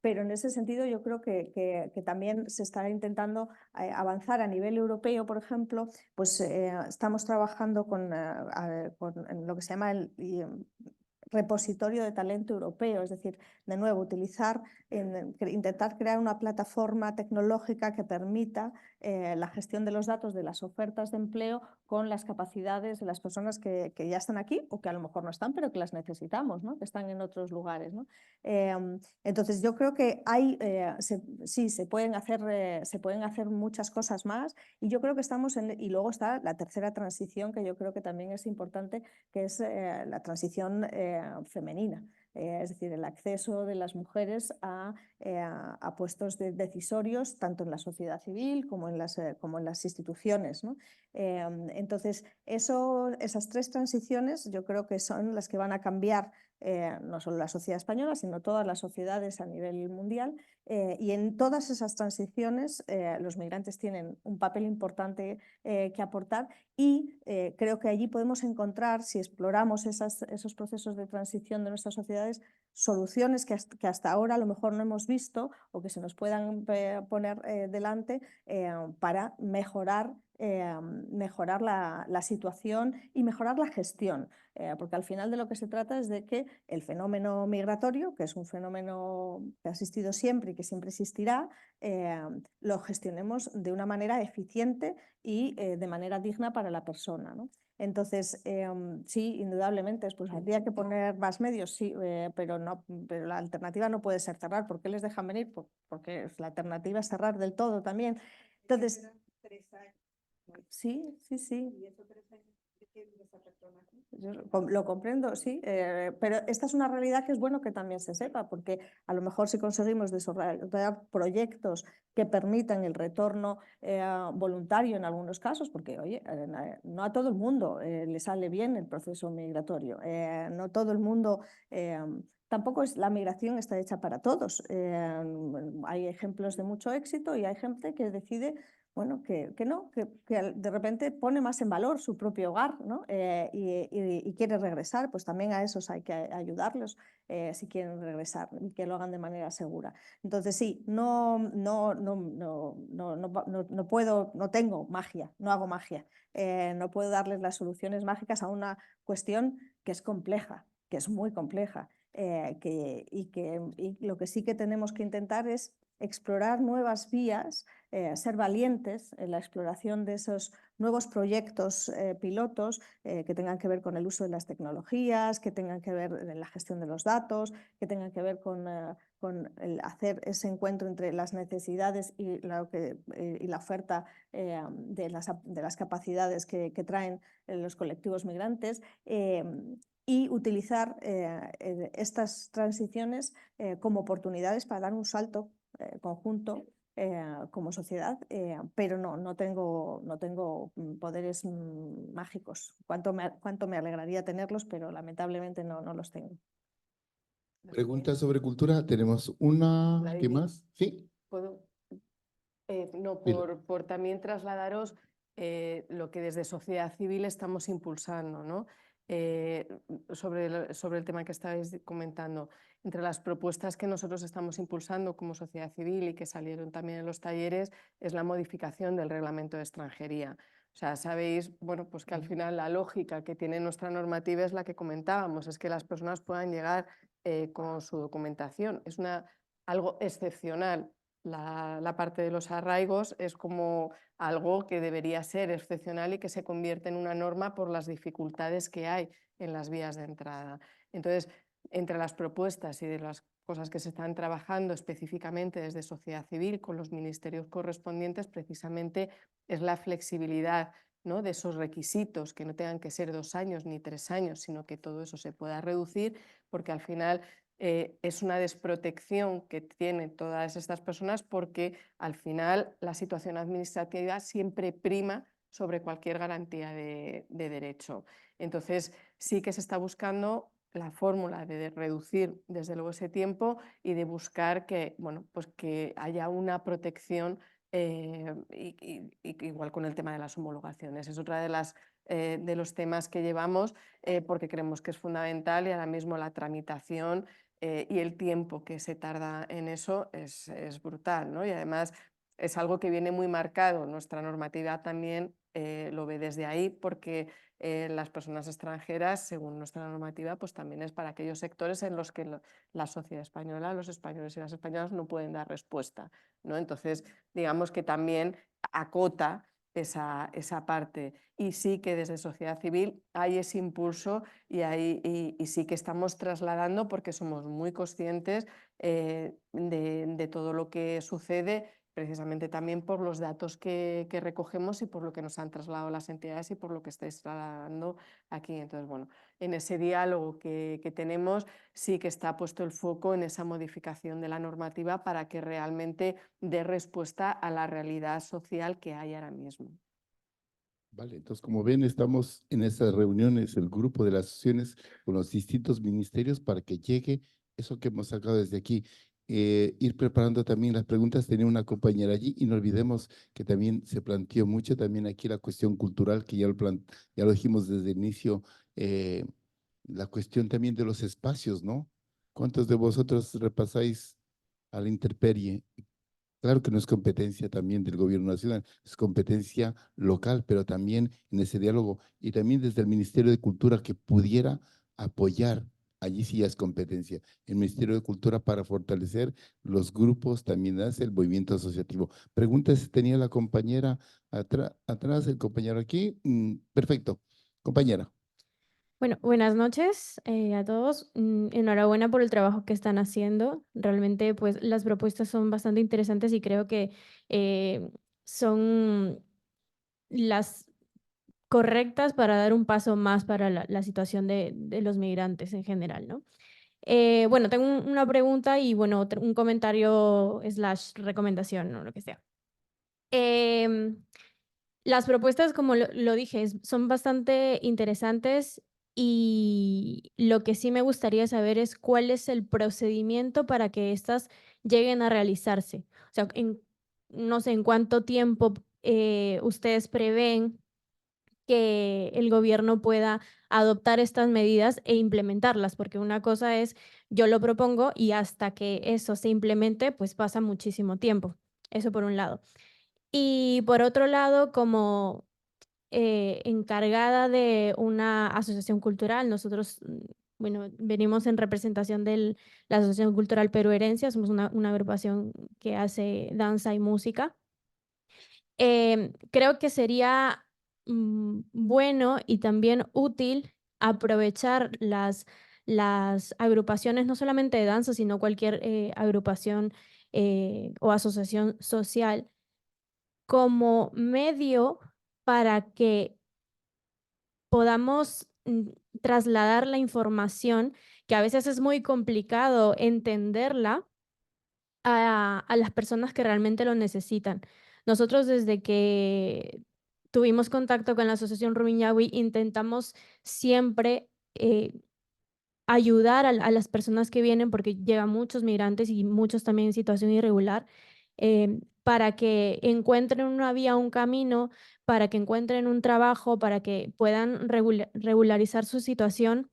pero en ese sentido yo creo que también se está intentando avanzar a nivel europeo, por ejemplo, pues estamos trabajando con lo que se llama el repositorio de talento europeo, es decir, de nuevo, intentar crear una plataforma tecnológica que permita la gestión de los datos de las ofertas de empleo con las capacidades de las personas que ya están aquí o que a lo mejor no están, pero que las necesitamos, ¿no? Que están en otros lugares, ¿no? Entonces, yo creo que sí, se pueden hacer muchas cosas más, y yo creo que y luego está la tercera transición, que yo creo que también es importante, que es la transición femenina. Es decir, el acceso de las mujeres a puestos decisorios, tanto en la sociedad civil como en las instituciones, ¿no? Entonces, esas tres transiciones yo creo que son las que van a cambiar no solo la sociedad española, sino todas las sociedades a nivel mundial. Y en todas esas transiciones los migrantes tienen un papel importante que aportar, y creo que allí podemos encontrar, si exploramos esos procesos de transición de nuestras sociedades, soluciones que hasta ahora a lo mejor no hemos visto o que se nos puedan poner delante para mejorar la situación y mejorar la gestión. Porque al final de lo que se trata es de que el fenómeno migratorio, que es un fenómeno que ha existido siempre y que siempre existirá, lo gestionemos de una manera eficiente y de manera digna para la persona, ¿no? Entonces, sí, indudablemente, pues habría que poner más medios, sí, pero la alternativa no puede ser cerrar. ¿Por qué les dejan venir? Porque la alternativa es cerrar del todo también. Entonces, sí. Yo lo comprendo, sí, pero esta es una realidad que es bueno que también se sepa, porque a lo mejor si conseguimos desarrollar proyectos que permitan el retorno voluntario en algunos casos, porque oye, no a todo el mundo le sale bien el proceso migratorio, no todo el mundo... Tampoco la migración está hecha para todos. Hay ejemplos de mucho éxito y hay gente que decide bueno, que no, que de repente pone más en valor su propio hogar, ¿no? Y quiere regresar, pues también a esos hay que ayudarlos si quieren regresar y que lo hagan de manera segura. Entonces sí, no puedo, no tengo magia, no hago magia, no puedo darles las soluciones mágicas a una cuestión que es compleja, que es muy compleja, y lo que sí que tenemos que intentar es explorar nuevas vías, ser valientes en la exploración de esos nuevos proyectos pilotos que tengan que ver con el uso de las tecnologías, que tengan que ver en la gestión de los datos, que tengan que ver con el hacer ese encuentro entre las necesidades y la oferta de las capacidades que traen los colectivos migrantes. Y utilizar estas transiciones como oportunidades para dar un salto conjunto como sociedad, pero no tengo poderes mágicos. Cuánto me alegraría tenerlos, pero lamentablemente no los tengo. Preguntas sobre cultura, tenemos una, ¿qué Vladimir, más? Sí. ¿puedo? No, Pilar. por también trasladaros lo que desde sociedad civil estamos impulsando, ¿no? Sobre el tema que estabais comentando. Entre las propuestas que nosotros estamos impulsando como sociedad civil y que salieron también en los talleres es la modificación del reglamento de extranjería. O sea, sabéis, bueno, pues que al final la lógica que tiene nuestra normativa es la que comentábamos, es que las personas puedan llegar con su documentación. Es algo excepcional. La parte de los arraigos es como algo que debería ser excepcional y que se convierte en una norma por las dificultades que hay en las vías de entrada. Entonces, entre las propuestas y de las cosas que se están trabajando específicamente desde sociedad civil con los ministerios correspondientes, precisamente es la flexibilidad, ¿no?, de esos requisitos, que no tengan que ser 2 años ni 3 años, sino que todo eso se pueda reducir, porque al final es una desprotección que tienen todas estas personas, porque al final la situación administrativa siempre prima sobre cualquier garantía de derecho. Entonces sí que se está buscando la fórmula de reducir desde luego ese tiempo y de buscar que, bueno, pues que haya una protección igual con el tema de las homologaciones. Es otra de los temas que llevamos porque creemos que es fundamental, y ahora mismo la tramitación y el tiempo que se tarda en eso es brutal, ¿no? Y además es algo que viene muy marcado. Nuestra normativa también lo ve desde ahí, porque las personas extranjeras, según nuestra normativa, pues también es para aquellos sectores en los que la sociedad española, los españoles y las españolas no pueden dar respuesta, ¿no? Entonces, digamos que también acota esa parte, y sí que desde sociedad civil hay ese impulso y sí que estamos trasladando, porque somos muy conscientes de todo lo que sucede, precisamente también por los datos que recogemos y por lo que nos han trasladado las entidades y por lo que estáis trasladando aquí. Entonces, bueno, en ese diálogo que tenemos sí que está puesto el foco en esa modificación de la normativa para que realmente dé respuesta a la realidad social que hay ahora mismo. Vale, entonces como ven, estamos en estas reuniones, el grupo de las asociaciones con los distintos ministerios para que llegue eso que hemos sacado desde aquí. Ir preparando también las preguntas, tenía una compañera allí, y no olvidemos que también se planteó mucho también aquí la cuestión cultural, que ya lo dijimos desde el inicio, la cuestión también de los espacios, ¿no? ¿Cuántos de vosotros repasáis a la intemperie? Claro que no es competencia también del gobierno nacional, es competencia local, pero también en ese diálogo, y también desde el Ministerio de Cultura, que pudiera apoyar, allí sí ya es competencia, el Ministerio de Cultura, para fortalecer los grupos, también hace el movimiento asociativo. Preguntas si tenía la compañera atrás, el compañero aquí. Perfecto, compañera. Bueno, buenas noches a todos. Enhorabuena por el trabajo que están haciendo. Realmente, pues, las propuestas son bastante interesantes y creo que son las correctas para dar un paso más para la situación de los migrantes en general, ¿no? Bueno, tengo una pregunta y, bueno, un comentario / recomendación o lo que sea. Las propuestas, como lo dije, son bastante interesantes, y lo que sí me gustaría saber es cuál es el procedimiento para que estas lleguen a realizarse. O sea, no sé en cuánto tiempo ustedes prevén que el gobierno pueda adoptar estas medidas e implementarlas, porque una cosa es yo lo propongo y hasta que eso se implemente, pues pasa muchísimo tiempo. Eso por un lado. Y por otro lado, como encargada de una asociación cultural, nosotros, bueno, venimos en representación de la Asociación Cultural Perú Herencia, somos una agrupación que hace danza y música. Creo que sería bueno y también útil aprovechar las agrupaciones, no solamente de danza, sino cualquier agrupación o asociación social, como medio para que podamos trasladar la información, que a veces es muy complicado entenderla, a las personas que realmente lo necesitan. Nosotros desde que tuvimos contacto con la Asociación Rumiñahui intentamos siempre ayudar a las personas que vienen, porque llegan muchos migrantes y muchos también en situación irregular, para que encuentren una vía, un camino, para que encuentren un trabajo, para que puedan regularizar su situación.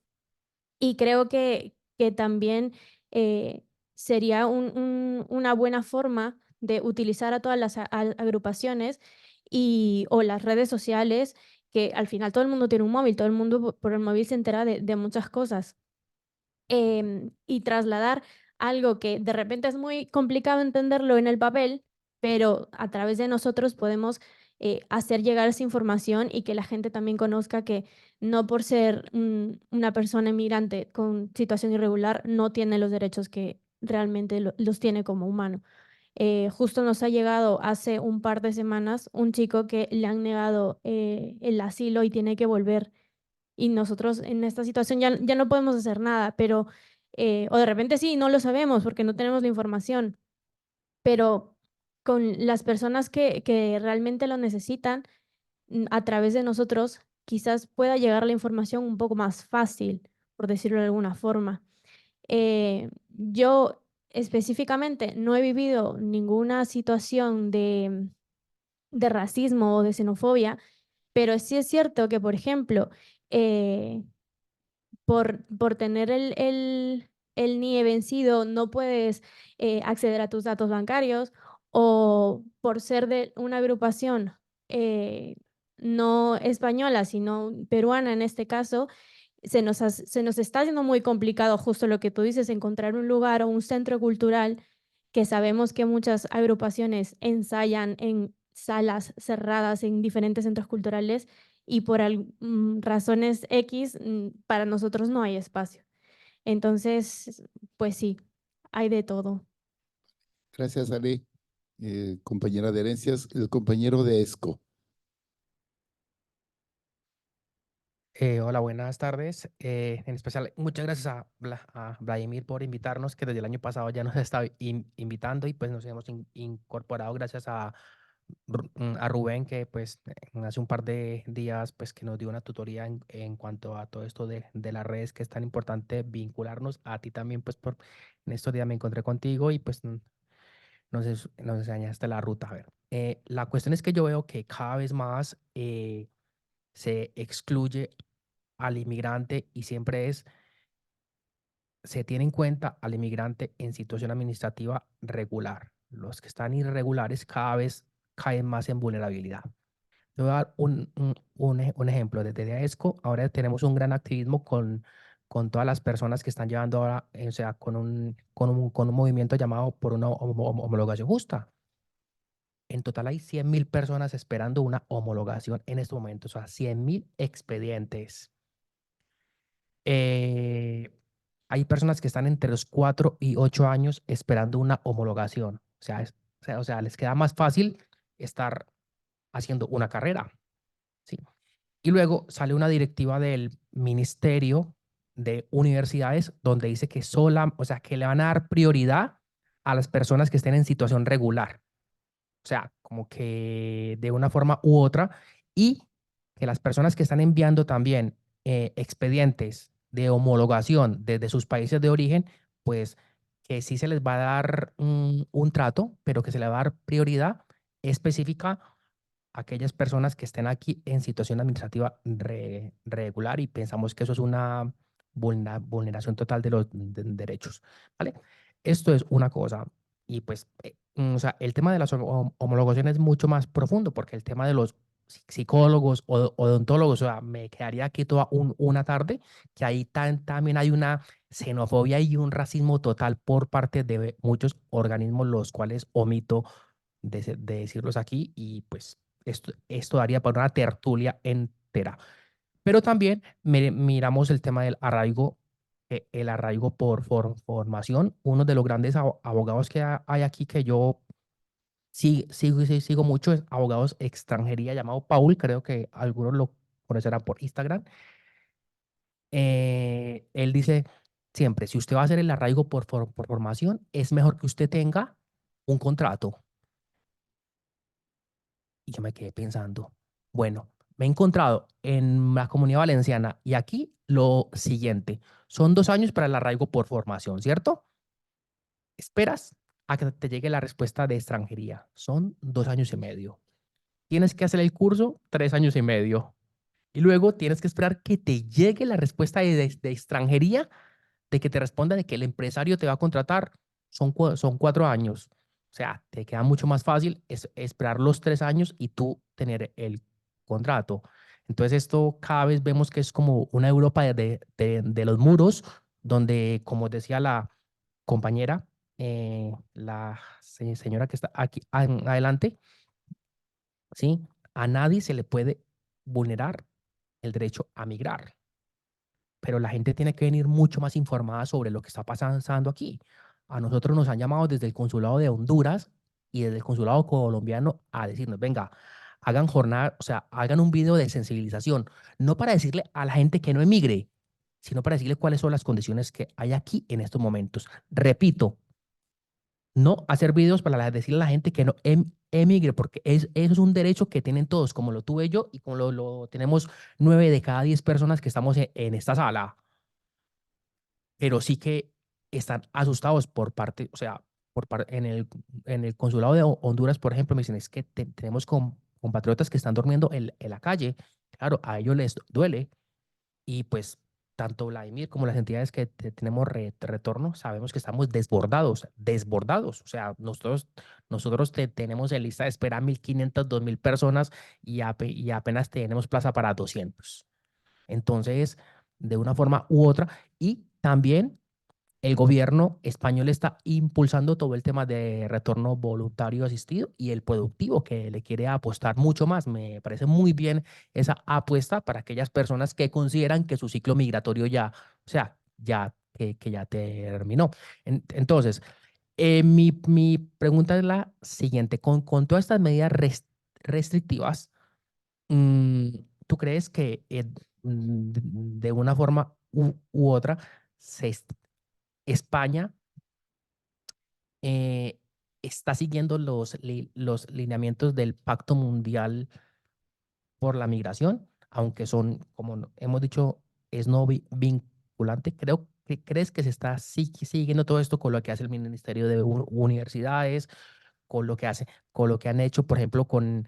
Y creo que también sería una buena forma de utilizar a todas las agrupaciones o las redes sociales, que al final todo el mundo tiene un móvil, todo el mundo por el móvil se entera de muchas cosas. Y trasladar algo que de repente es muy complicado entenderlo en el papel, pero a través de nosotros podemos hacer llegar esa información y que la gente también conozca que no por ser una persona inmigrante con situación irregular no tiene los derechos que realmente los tiene como humano. Justo nos ha llegado hace un par de semanas un chico que le han negado el asilo y tiene que volver, y nosotros en esta situación ya no podemos hacer nada, pero, o de repente sí, no lo sabemos porque no tenemos la información, pero con las personas que realmente lo necesitan, a través de nosotros, quizás pueda llegar la información un poco más fácil, por decirlo de alguna forma. Yo específicamente no he vivido ninguna situación de racismo o de xenofobia, pero sí es cierto que, por ejemplo, por tener el NIE vencido no puedes acceder a tus datos bancarios, o por ser de una agrupación no española, sino peruana en este caso, se nos está haciendo muy complicado, justo lo que tú dices, encontrar un lugar o un centro cultural, que sabemos que muchas agrupaciones ensayan en salas cerradas en diferentes centros culturales y por razones X, para nosotros no hay espacio. Entonces, pues sí, hay de todo. Gracias, Ale. Compañera de Herencias, el compañero de ESCO. Hola, buenas tardes. En especial, muchas gracias a Vladimir por invitarnos, que desde el año pasado ya nos ha estado invitando, y pues nos hemos incorporado gracias a Rubén, que pues hace un par de días pues que nos dio una tutoría en cuanto a todo esto de las redes, que es tan importante vincularnos. A ti también, pues en estos días me encontré contigo y pues nos enseñaste la ruta. A ver, la cuestión es que yo veo que cada vez más se excluye al inmigrante, y siempre se tiene en cuenta al inmigrante en situación administrativa regular. Los que están irregulares cada vez caen más en vulnerabilidad. Te voy a dar un ejemplo. Desde ESCO ahora tenemos un gran activismo con todas las personas que están llevando ahora, o sea, con un movimiento llamado por una homologación justa. En total hay 100.000 personas esperando una homologación en este momento, o sea, 100.000 expedientes. Hay personas que están entre los 4 y 8 años esperando una homologación. O sea, les queda más fácil estar haciendo una carrera. ¿Sí? Y luego sale una directiva del Ministerio de Universidades donde dice que o sea, que le van a dar prioridad a las personas que estén en situación regular. O sea, como que de una forma u otra, y que las personas que están enviando también expedientes de homologación desde sus países de origen, pues que sí se les va a dar un trato, pero que se les va a dar prioridad específica aquellas personas que estén aquí en situación administrativa regular y pensamos que eso es una vulneración total de los derechos, ¿vale? Esto es una cosa. Y pues, o sea, el tema de las homologaciones es mucho más profundo porque el tema de los psicólogos o odontólogos, o sea, me quedaría aquí toda una tarde, que ahí también hay una xenofobia y un racismo total por parte de muchos organismos, los cuales omito de decirlos aquí, y pues esto daría para una tertulia entera. Pero también miramos el tema del arraigo, el arraigo por formación. Uno de los grandes abogados que hay aquí que yo sigo mucho es abogados extranjería llamado Paul, creo que algunos lo conocerán por Instagram. Él dice siempre, si usted va a hacer el arraigo por formación, es mejor que usted tenga un contrato. Y yo me quedé pensando, bueno, me he encontrado en la Comunidad Valenciana y aquí lo siguiente, son 2 años para el arraigo por formación, ¿cierto? Esperas a que te llegue la respuesta de extranjería, son 2 años y medio. Tienes que hacer el curso 3 años y medio. Y luego tienes que esperar que te llegue la respuesta de extranjería, de que te responda de que el empresario te va a contratar, son 4 años. O sea, te queda mucho más fácil esperar los 3 años y tú tener el contrato. Entonces esto cada vez vemos que es como una Europa de los muros, donde, como decía la compañera, la señora que está aquí adelante, ¿sí? A nadie se le puede vulnerar el derecho a migrar, pero la gente tiene que venir mucho más informada sobre lo que está pasando aquí. A nosotros nos han llamado desde el consulado de Honduras y desde el consulado colombiano a decirnos, venga, hagan jornada, o sea, hagan un video de sensibilización, no para decirle a la gente que no emigre, sino para decirle cuáles son las condiciones que hay aquí en estos momentos. Repito, no hacer videos para decirle a la gente que no emigre, porque eso es un derecho que tienen todos, como lo tuve yo y como lo tenemos 9 de cada 10 personas que estamos en esta sala. Pero sí que están asustados por parte, o sea, en el consulado de Honduras, por ejemplo, me dicen, es que tenemos compatriotas que están durmiendo en la calle. Claro, a ellos les duele. Y pues tanto Vladimir como las entidades que tenemos retorno, sabemos que estamos desbordados. O sea, nosotros tenemos en lista de espera 1.500, 2.000 personas y apenas tenemos plaza para 200. Entonces, de una forma u otra, y también el gobierno español está impulsando todo el tema de retorno voluntario asistido y el productivo, que le quiere apostar mucho más. Me parece muy bien esa apuesta para aquellas personas que consideran que su ciclo migratorio ya, o sea, que ya terminó. Entonces, mi pregunta es la siguiente. Con todas estas medidas restrictivas, mm, ¿tú crees que de una forma u otra España está siguiendo los lineamientos del Pacto Mundial por la Migración, aunque son, como hemos dicho, es no vinculante? ¿Crees que se está siguiendo todo esto con lo que hace el Ministerio de Universidades, con lo que han hecho, por ejemplo, con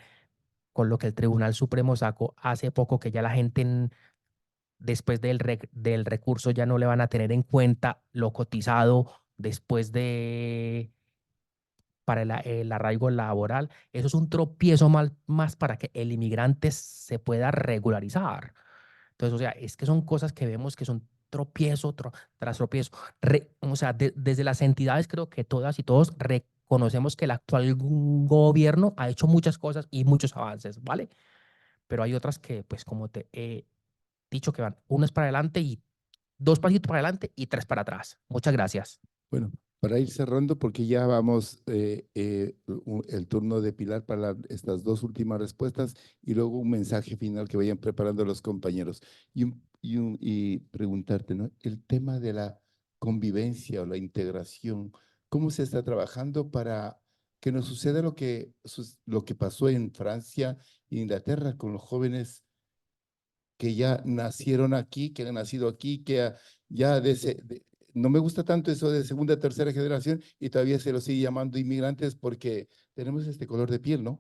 lo que el Tribunal Supremo sacó hace poco, que ya la gente después del recurso ya no le van a tener en cuenta lo cotizado después para el arraigo laboral? Eso es un tropiezo más para que el inmigrante se pueda regularizar. Entonces, o sea, es que son cosas que vemos que son tropiezo tras tropiezo. O sea, desde las entidades creo que todas y todos reconocemos que el actual gobierno ha hecho muchas cosas y muchos avances, ¿vale? Pero hay otras que, pues como te he dicho, que van uno es para adelante y 2 pasitos para adelante y 3 para atrás. Muchas gracias. Bueno, para ir cerrando, porque ya vamos el turno de Pilar para estas 2 últimas respuestas y luego un mensaje final que vayan preparando los compañeros. Y preguntarte, ¿no? El tema de la convivencia o la integración, ¿cómo se está trabajando para que no suceda lo que pasó en Francia e Inglaterra con los jóvenes que ya nacieron aquí, que han nacido aquí, que ya no me gusta tanto eso de segunda, tercera generación y todavía se los sigue llamando inmigrantes porque tenemos este color de piel, ¿no?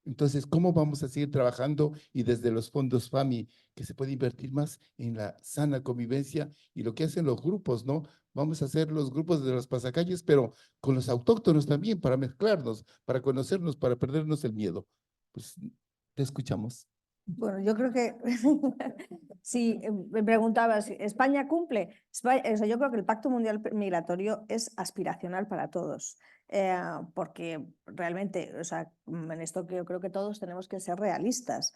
Entonces, ¿cómo vamos a seguir trabajando y desde los fondos FAMI, que se puede invertir más en la sana convivencia y lo que hacen los grupos, ¿no? Vamos a hacer los grupos de los pasacalles, pero con los autóctonos también, para mezclarnos, para conocernos, para perdernos el miedo. Pues te escuchamos. Bueno, yo creo que si me preguntabas, ¿España cumple? O sea, yo creo que el Pacto Mundial Migratorio es aspiracional para todos, porque realmente, o sea, en esto que yo creo que todos tenemos que ser realistas.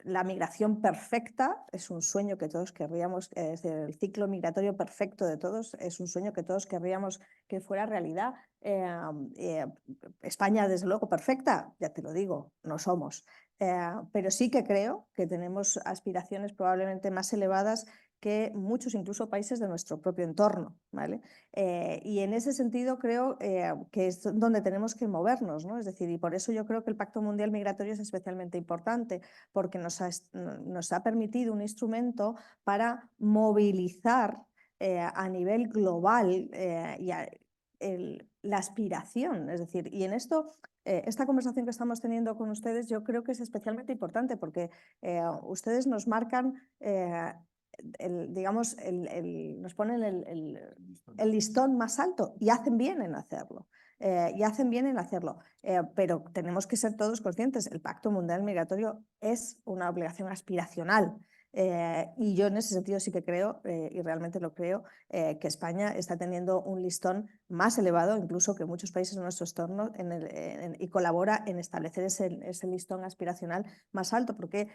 La migración perfecta es un sueño que todos querríamos, es decir, el ciclo migratorio perfecto de todos es un sueño que todos querríamos que fuera realidad. España, desde luego, perfecta, ya te lo digo, no somos. Pero sí que creo que tenemos aspiraciones probablemente más elevadas que muchos incluso países de nuestro propio entorno, ¿vale? Y en ese sentido creo que es donde tenemos que movernos, ¿no? Es decir, y por eso yo creo que el Pacto Mundial Migratorio es especialmente importante, porque nos ha permitido un instrumento para movilizar a nivel global la aspiración, es decir, y en esto esta conversación que estamos teniendo con ustedes yo creo que es especialmente importante porque ustedes nos marcan, digamos, nos ponen el listón más alto y hacen bien en hacerlo. Pero tenemos que ser todos conscientes, el Pacto Mundial Migratorio es una obligación aspiracional. Y yo en ese sentido sí que creo, y realmente lo creo, que España está teniendo un listón más elevado incluso que muchos países de nuestro entorno y colabora en establecer ese listón aspiracional más alto, porque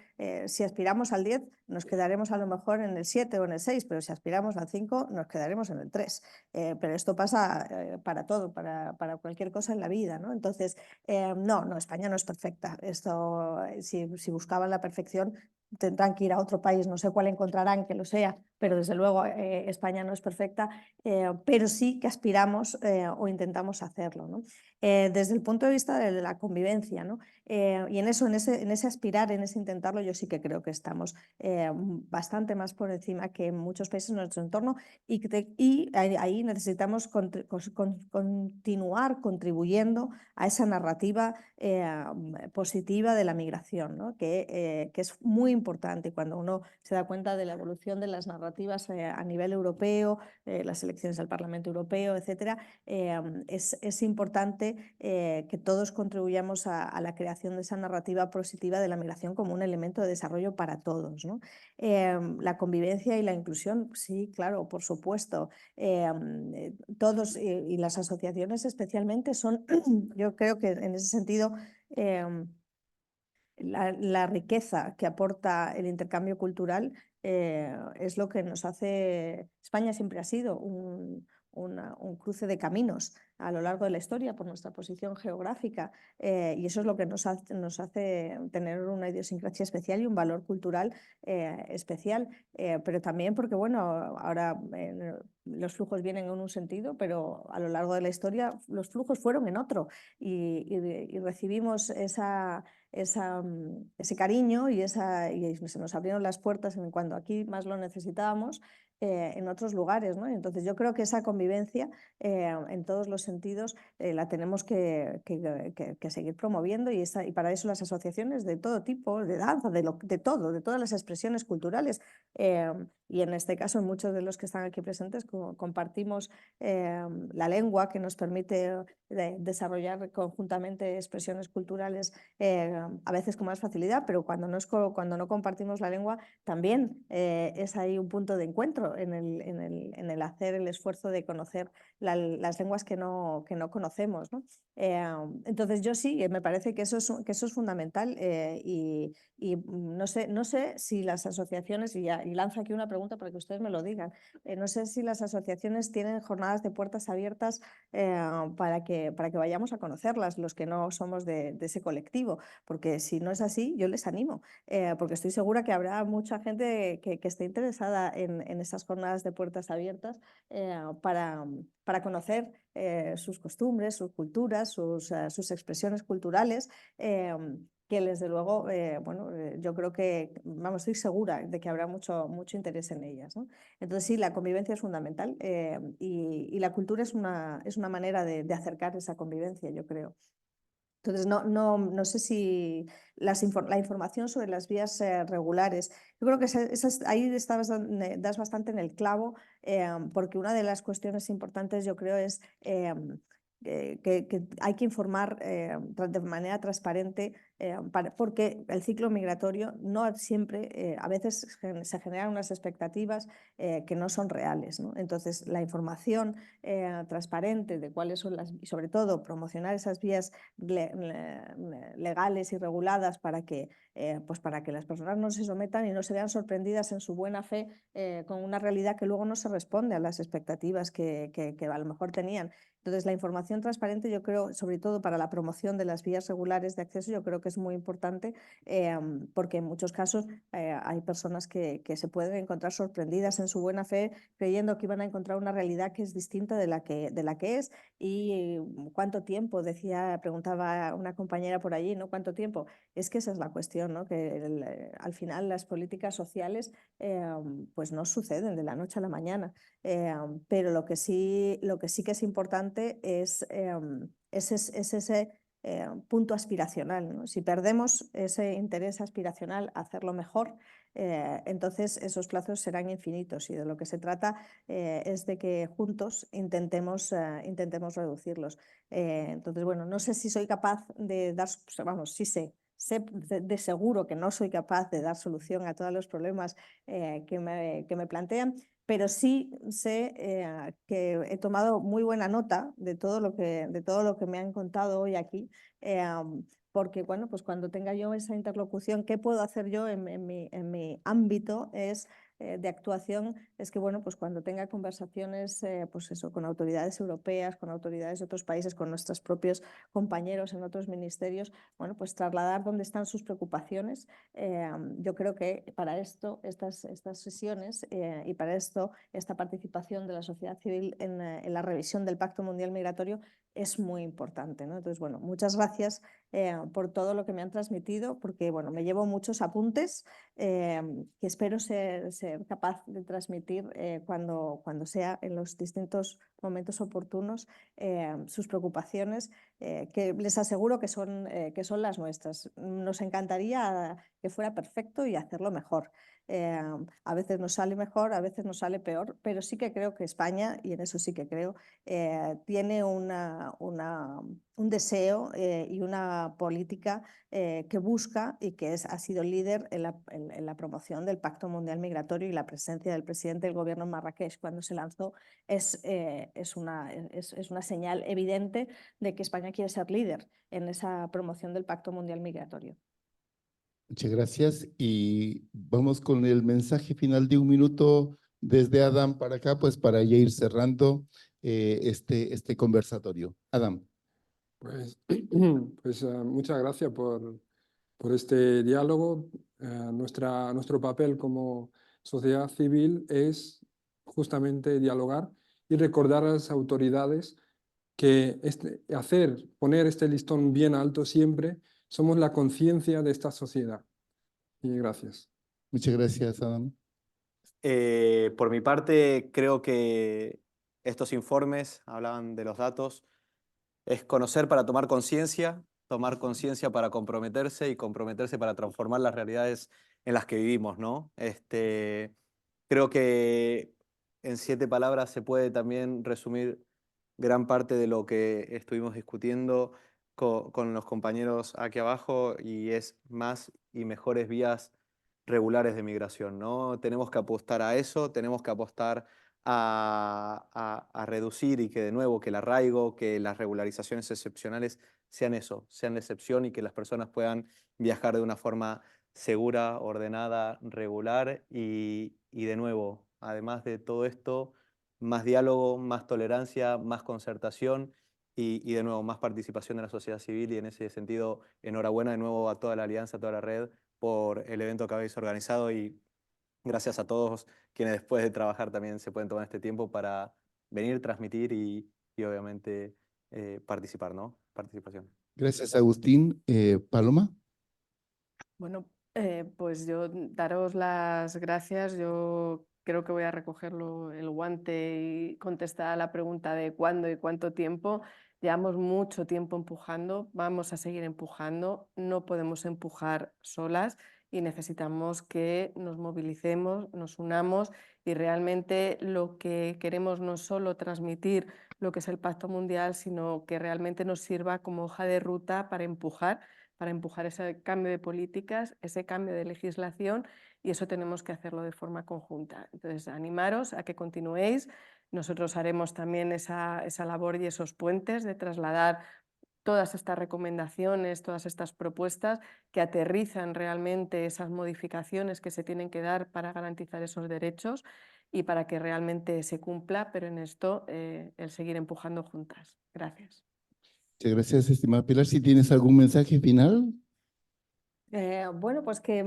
si aspiramos al 10 nos quedaremos a lo mejor en el 7 o en el 6, pero si aspiramos al 5 nos quedaremos en el 3. Pero esto pasa para todo, para cualquier cosa en la vida, ¿no? Entonces, no, España no es perfecta. Si buscaban la perfección, tendrán que ir a otro país, no sé cuál encontrarán que lo sea, pero desde luego España no es perfecta, pero sí que aspiramos o intentamos hacerlo, ¿no? Desde el punto de vista de la convivencia, ¿no? Y en ese aspirar, en ese intentarlo, yo sí que creo que estamos bastante más por encima que en muchos países de nuestro entorno y ahí necesitamos continuar contribuyendo a esa narrativa positiva de la migración, ¿no? que es muy importante cuando uno se da cuenta de la evolución de las narrativas a nivel europeo, las elecciones al Parlamento Europeo, etcétera. Es importante que todos contribuyamos a la creación de esa narrativa positiva de la migración como un elemento de desarrollo para todos, ¿no? La convivencia y la inclusión, sí, claro, por supuesto. Todos y las asociaciones especialmente son, yo creo que en ese sentido, la riqueza que aporta el intercambio cultural es lo que nos hace. España siempre ha sido un cruce de caminos a lo largo de la historia por nuestra posición geográfica y eso es lo que nos hace tener una idiosincrasia especial y un valor cultural especial, pero también porque, bueno, ahora los flujos vienen en un sentido, pero a lo largo de la historia los flujos fueron en otro y recibimos ese cariño y se nos abrieron las puertas cuando aquí más lo necesitábamos en otros lugares, ¿no? Entonces yo creo que esa convivencia en todos los sentidos la tenemos que seguir promoviendo y para eso las asociaciones de todo tipo, de danza, de todo, de todas las expresiones culturales y en este caso muchos de los que están aquí presentes compartimos la lengua que nos permite desarrollar conjuntamente expresiones culturales a veces con más facilidad, pero cuando no compartimos la lengua también es ahí un punto de encuentro en el hacer el esfuerzo de conocer las lenguas que no conocemos, ¿no? Entonces yo sí, me parece que eso es fundamental y no sé si las asociaciones, y lanzo aquí una pregunta para que ustedes me lo digan, no sé si las asociaciones tienen jornadas de puertas abiertas para que vayamos a conocerlas, los que no somos de ese colectivo, porque si no es así, yo les animo, porque estoy segura que habrá mucha gente que esté interesada en esas jornadas de puertas abiertas para conocer sus costumbres, sus culturas, sus expresiones culturales, que desde luego, yo creo que, vamos, estoy segura de que habrá mucho interés en ellas, ¿no? Entonces sí, la convivencia es fundamental y la cultura es una manera de acercar esa convivencia, yo creo. Entonces, no sé si la información sobre las vías regulares, yo creo que ahí das bastante en el clavo, porque una de las cuestiones importantes, yo creo, es que hay que informar de manera transparente, porque el ciclo migratorio no siempre, a veces se generan unas expectativas que no son reales, ¿no? Entonces, la información transparente de cuáles son y sobre todo promocionar esas vías legales y reguladas para que las personas no se sometan y no se vean sorprendidas en su buena fe con una realidad que luego no se responde a las expectativas que a lo mejor tenían. Entonces, la información transparente, yo creo, sobre todo para la promoción de las vías regulares de acceso, yo creo que es muy importante, porque en muchos casos hay personas que se pueden encontrar sorprendidas en su buena fe, creyendo que iban a encontrar una realidad que es distinta de la que es. Y cuánto tiempo, preguntaba una compañera por allí, ¿no? ¿Cuánto tiempo? Es que esa es la cuestión, ¿no? Que al final las políticas sociales pues no suceden de la noche a la mañana. Pero lo que sí que es importante es ese punto aspiracional, ¿no? Si perdemos ese interés aspiracional a hacerlo mejor, entonces esos plazos serán infinitos, y de lo que se trata es de que juntos intentemos reducirlos. Entonces, bueno, no sé si soy capaz de dar, vamos, sí sé de seguro que no soy capaz de dar solución a todos los problemas que me plantean, pero sí sé que he tomado muy buena nota de todo lo que me han contado hoy aquí, porque bueno, pues cuando tenga yo esa interlocución, ¿qué puedo hacer yo en mi ámbito de actuación? Es que bueno, pues cuando tenga conversaciones pues eso, con autoridades europeas, con autoridades de otros países, con nuestros propios compañeros en otros ministerios, bueno, pues trasladar dónde están sus preocupaciones. Yo creo que para esto, estas sesiones y para esto, esta participación de la sociedad civil en la revisión del Pacto Mundial Migratorio es muy importante, ¿no? Entonces, bueno, muchas gracias por todo lo que me han transmitido, porque bueno, me llevo muchos apuntes que espero ser capaz de transmitir cuando sea en los distintos momentos oportunos, sus preocupaciones, que les aseguro que son las nuestras. Nos encantaría que fuera perfecto y hacerlo mejor. A veces nos sale mejor, a veces nos sale peor, pero sí que creo que España, y en eso sí que creo, tiene un deseo y una política que busca y que ha sido líder en la promoción del Pacto Mundial Migratorio, y la presencia del presidente del gobierno en Marrakech cuando se lanzó es una señal evidente de que España quiere ser líder en esa promoción del Pacto Mundial Migratorio. Muchas gracias, y vamos con el mensaje final de 1 minuto desde Adam para acá, pues para ya ir cerrando este conversatorio. Adam. Pues, muchas gracias por este diálogo. Nuestro papel como sociedad civil es justamente dialogar y recordar a las autoridades que poner este listón bien alto siempre. Somos la conciencia de esta sociedad. Y gracias. Muchas gracias, Adam. Por mi parte, creo que estos informes hablaban de los datos. Es conocer para tomar conciencia para comprometerse, y comprometerse para transformar las realidades en las que vivimos, ¿no? Creo que en 7 palabras se puede también resumir gran parte de lo que estuvimos discutiendo con los compañeros aquí abajo, y es más y mejores vías regulares de migración, ¿no? Tenemos que apostar a eso, tenemos que apostar a reducir, y que de nuevo que el arraigo, que las regularizaciones excepcionales sean eso, sean la excepción, y que las personas puedan viajar de una forma segura, ordenada, regular, y de nuevo, además de todo esto, más diálogo, más tolerancia, más concertación, y de nuevo más participación de la sociedad civil. Y en ese sentido, enhorabuena de nuevo a toda la alianza, a toda la red, por el evento que habéis organizado, y gracias a todos quienes después de trabajar también se pueden tomar este tiempo para venir, transmitir y obviamente participar, ¿no? Participación. Gracias, Agustín. Paloma. Bueno, pues yo daros las gracias. Yo creo que voy a recogerlo el guante y contestar a la pregunta de cuándo y cuánto tiempo. Llevamos mucho tiempo empujando, vamos a seguir empujando, no podemos empujar solas y necesitamos que nos movilicemos, nos unamos y realmente lo que queremos no es solo transmitir lo que es el Pacto Mundial, sino que realmente nos sirva como hoja de ruta para empujar ese cambio de políticas, ese cambio de legislación, y eso tenemos que hacerlo de forma conjunta. Entonces, animaros a que continuéis. Nosotros haremos también esa labor y esos puentes de trasladar todas estas recomendaciones, todas estas propuestas que aterrizan realmente esas modificaciones que se tienen que dar para garantizar esos derechos y para que realmente se cumpla, pero en esto el seguir empujando juntas. Gracias. Muchas gracias, estimada Pilar. Si tienes algún mensaje final. Bueno, pues que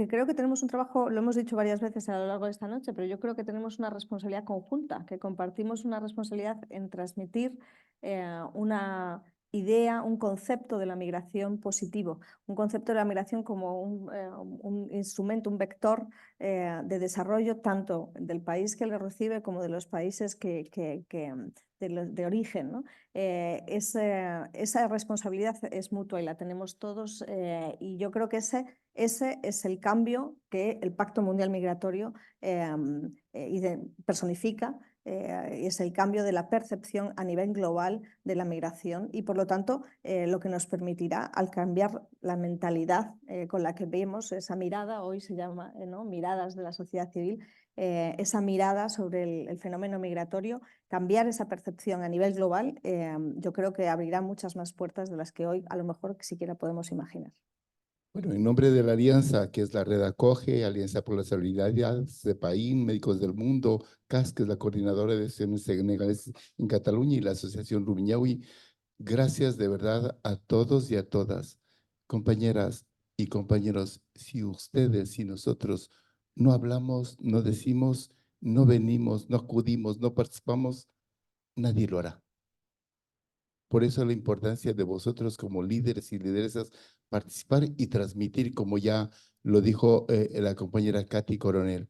creo que tenemos un trabajo, lo hemos dicho varias veces a lo largo de esta noche, pero yo creo que tenemos una responsabilidad conjunta, que compartimos una responsabilidad en transmitir una idea, un concepto de la migración positivo, un concepto de la migración como un instrumento, un vector de desarrollo tanto del país que lo recibe como de los países de origen, ¿no? Esa responsabilidad es mutua y la tenemos todos y yo creo que ese es el cambio que el Pacto Mundial Migratorio personifica, es el cambio de la percepción a nivel global de la migración y por lo tanto lo que nos permitirá al cambiar la mentalidad con la que vemos esa mirada, hoy se llama ¿no? miradas de la sociedad civil, esa mirada sobre el fenómeno migratorio, cambiar esa percepción a nivel global, yo creo que abrirá muchas más puertas de las que hoy a lo mejor siquiera podemos imaginar. Bueno, en nombre de la Alianza, que es la Red Acoge, Alianza por la Solidaridad, CEPAIN, Médicos del Mundo, CAS, que es la Coordinadora de Acciones Senegales en Cataluña, y la Asociación Rumiñahui, gracias de verdad a todos y a todas. Compañeras y compañeros, si ustedes y nosotros no hablamos, no decimos, no venimos, no acudimos, no participamos, nadie lo hará. Por eso la importancia de vosotros como líderes y lideresas participar y transmitir, como ya lo dijo la compañera Katy Coronel,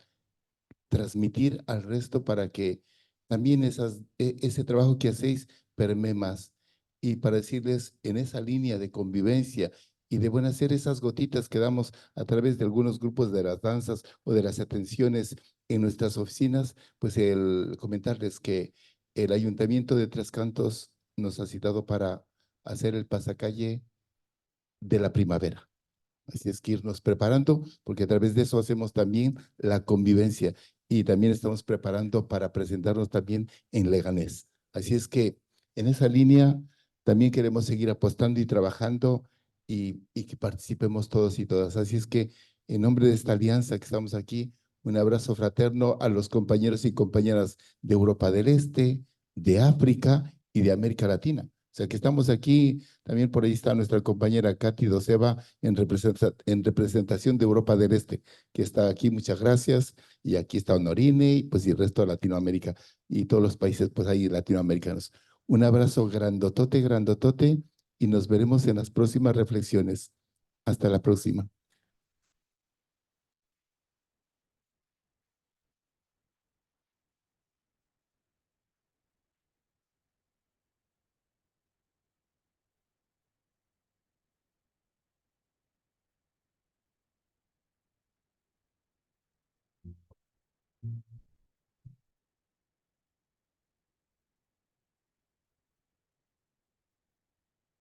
transmitir al resto para que también ese trabajo que hacéis permee más. Y para decirles en esa línea de convivencia y de buen hacer esas gotitas que damos a través de algunos grupos de las danzas o de las atenciones en nuestras oficinas, pues el comentarles que el Ayuntamiento de Tres Cantos nos ha citado para hacer el pasacalle de la primavera. Así es que irnos preparando, porque a través de eso hacemos también la convivencia y también estamos preparando para presentarnos también en Leganés. Así es que en esa línea también queremos seguir apostando y trabajando y que participemos todos y todas. Así es que en nombre de esta alianza que estamos aquí, un abrazo fraterno a los compañeros y compañeras de Europa del Este, de África y de América Latina. O sea que estamos aquí, también por ahí está nuestra compañera Katy Doseva en representación de Europa del Este, que está aquí, muchas gracias, y aquí está Honorine, y pues y el resto de Latinoamérica, y todos los países pues ahí latinoamericanos. Un abrazo grandotote, grandotote, y nos veremos en las próximas reflexiones. Hasta la próxima.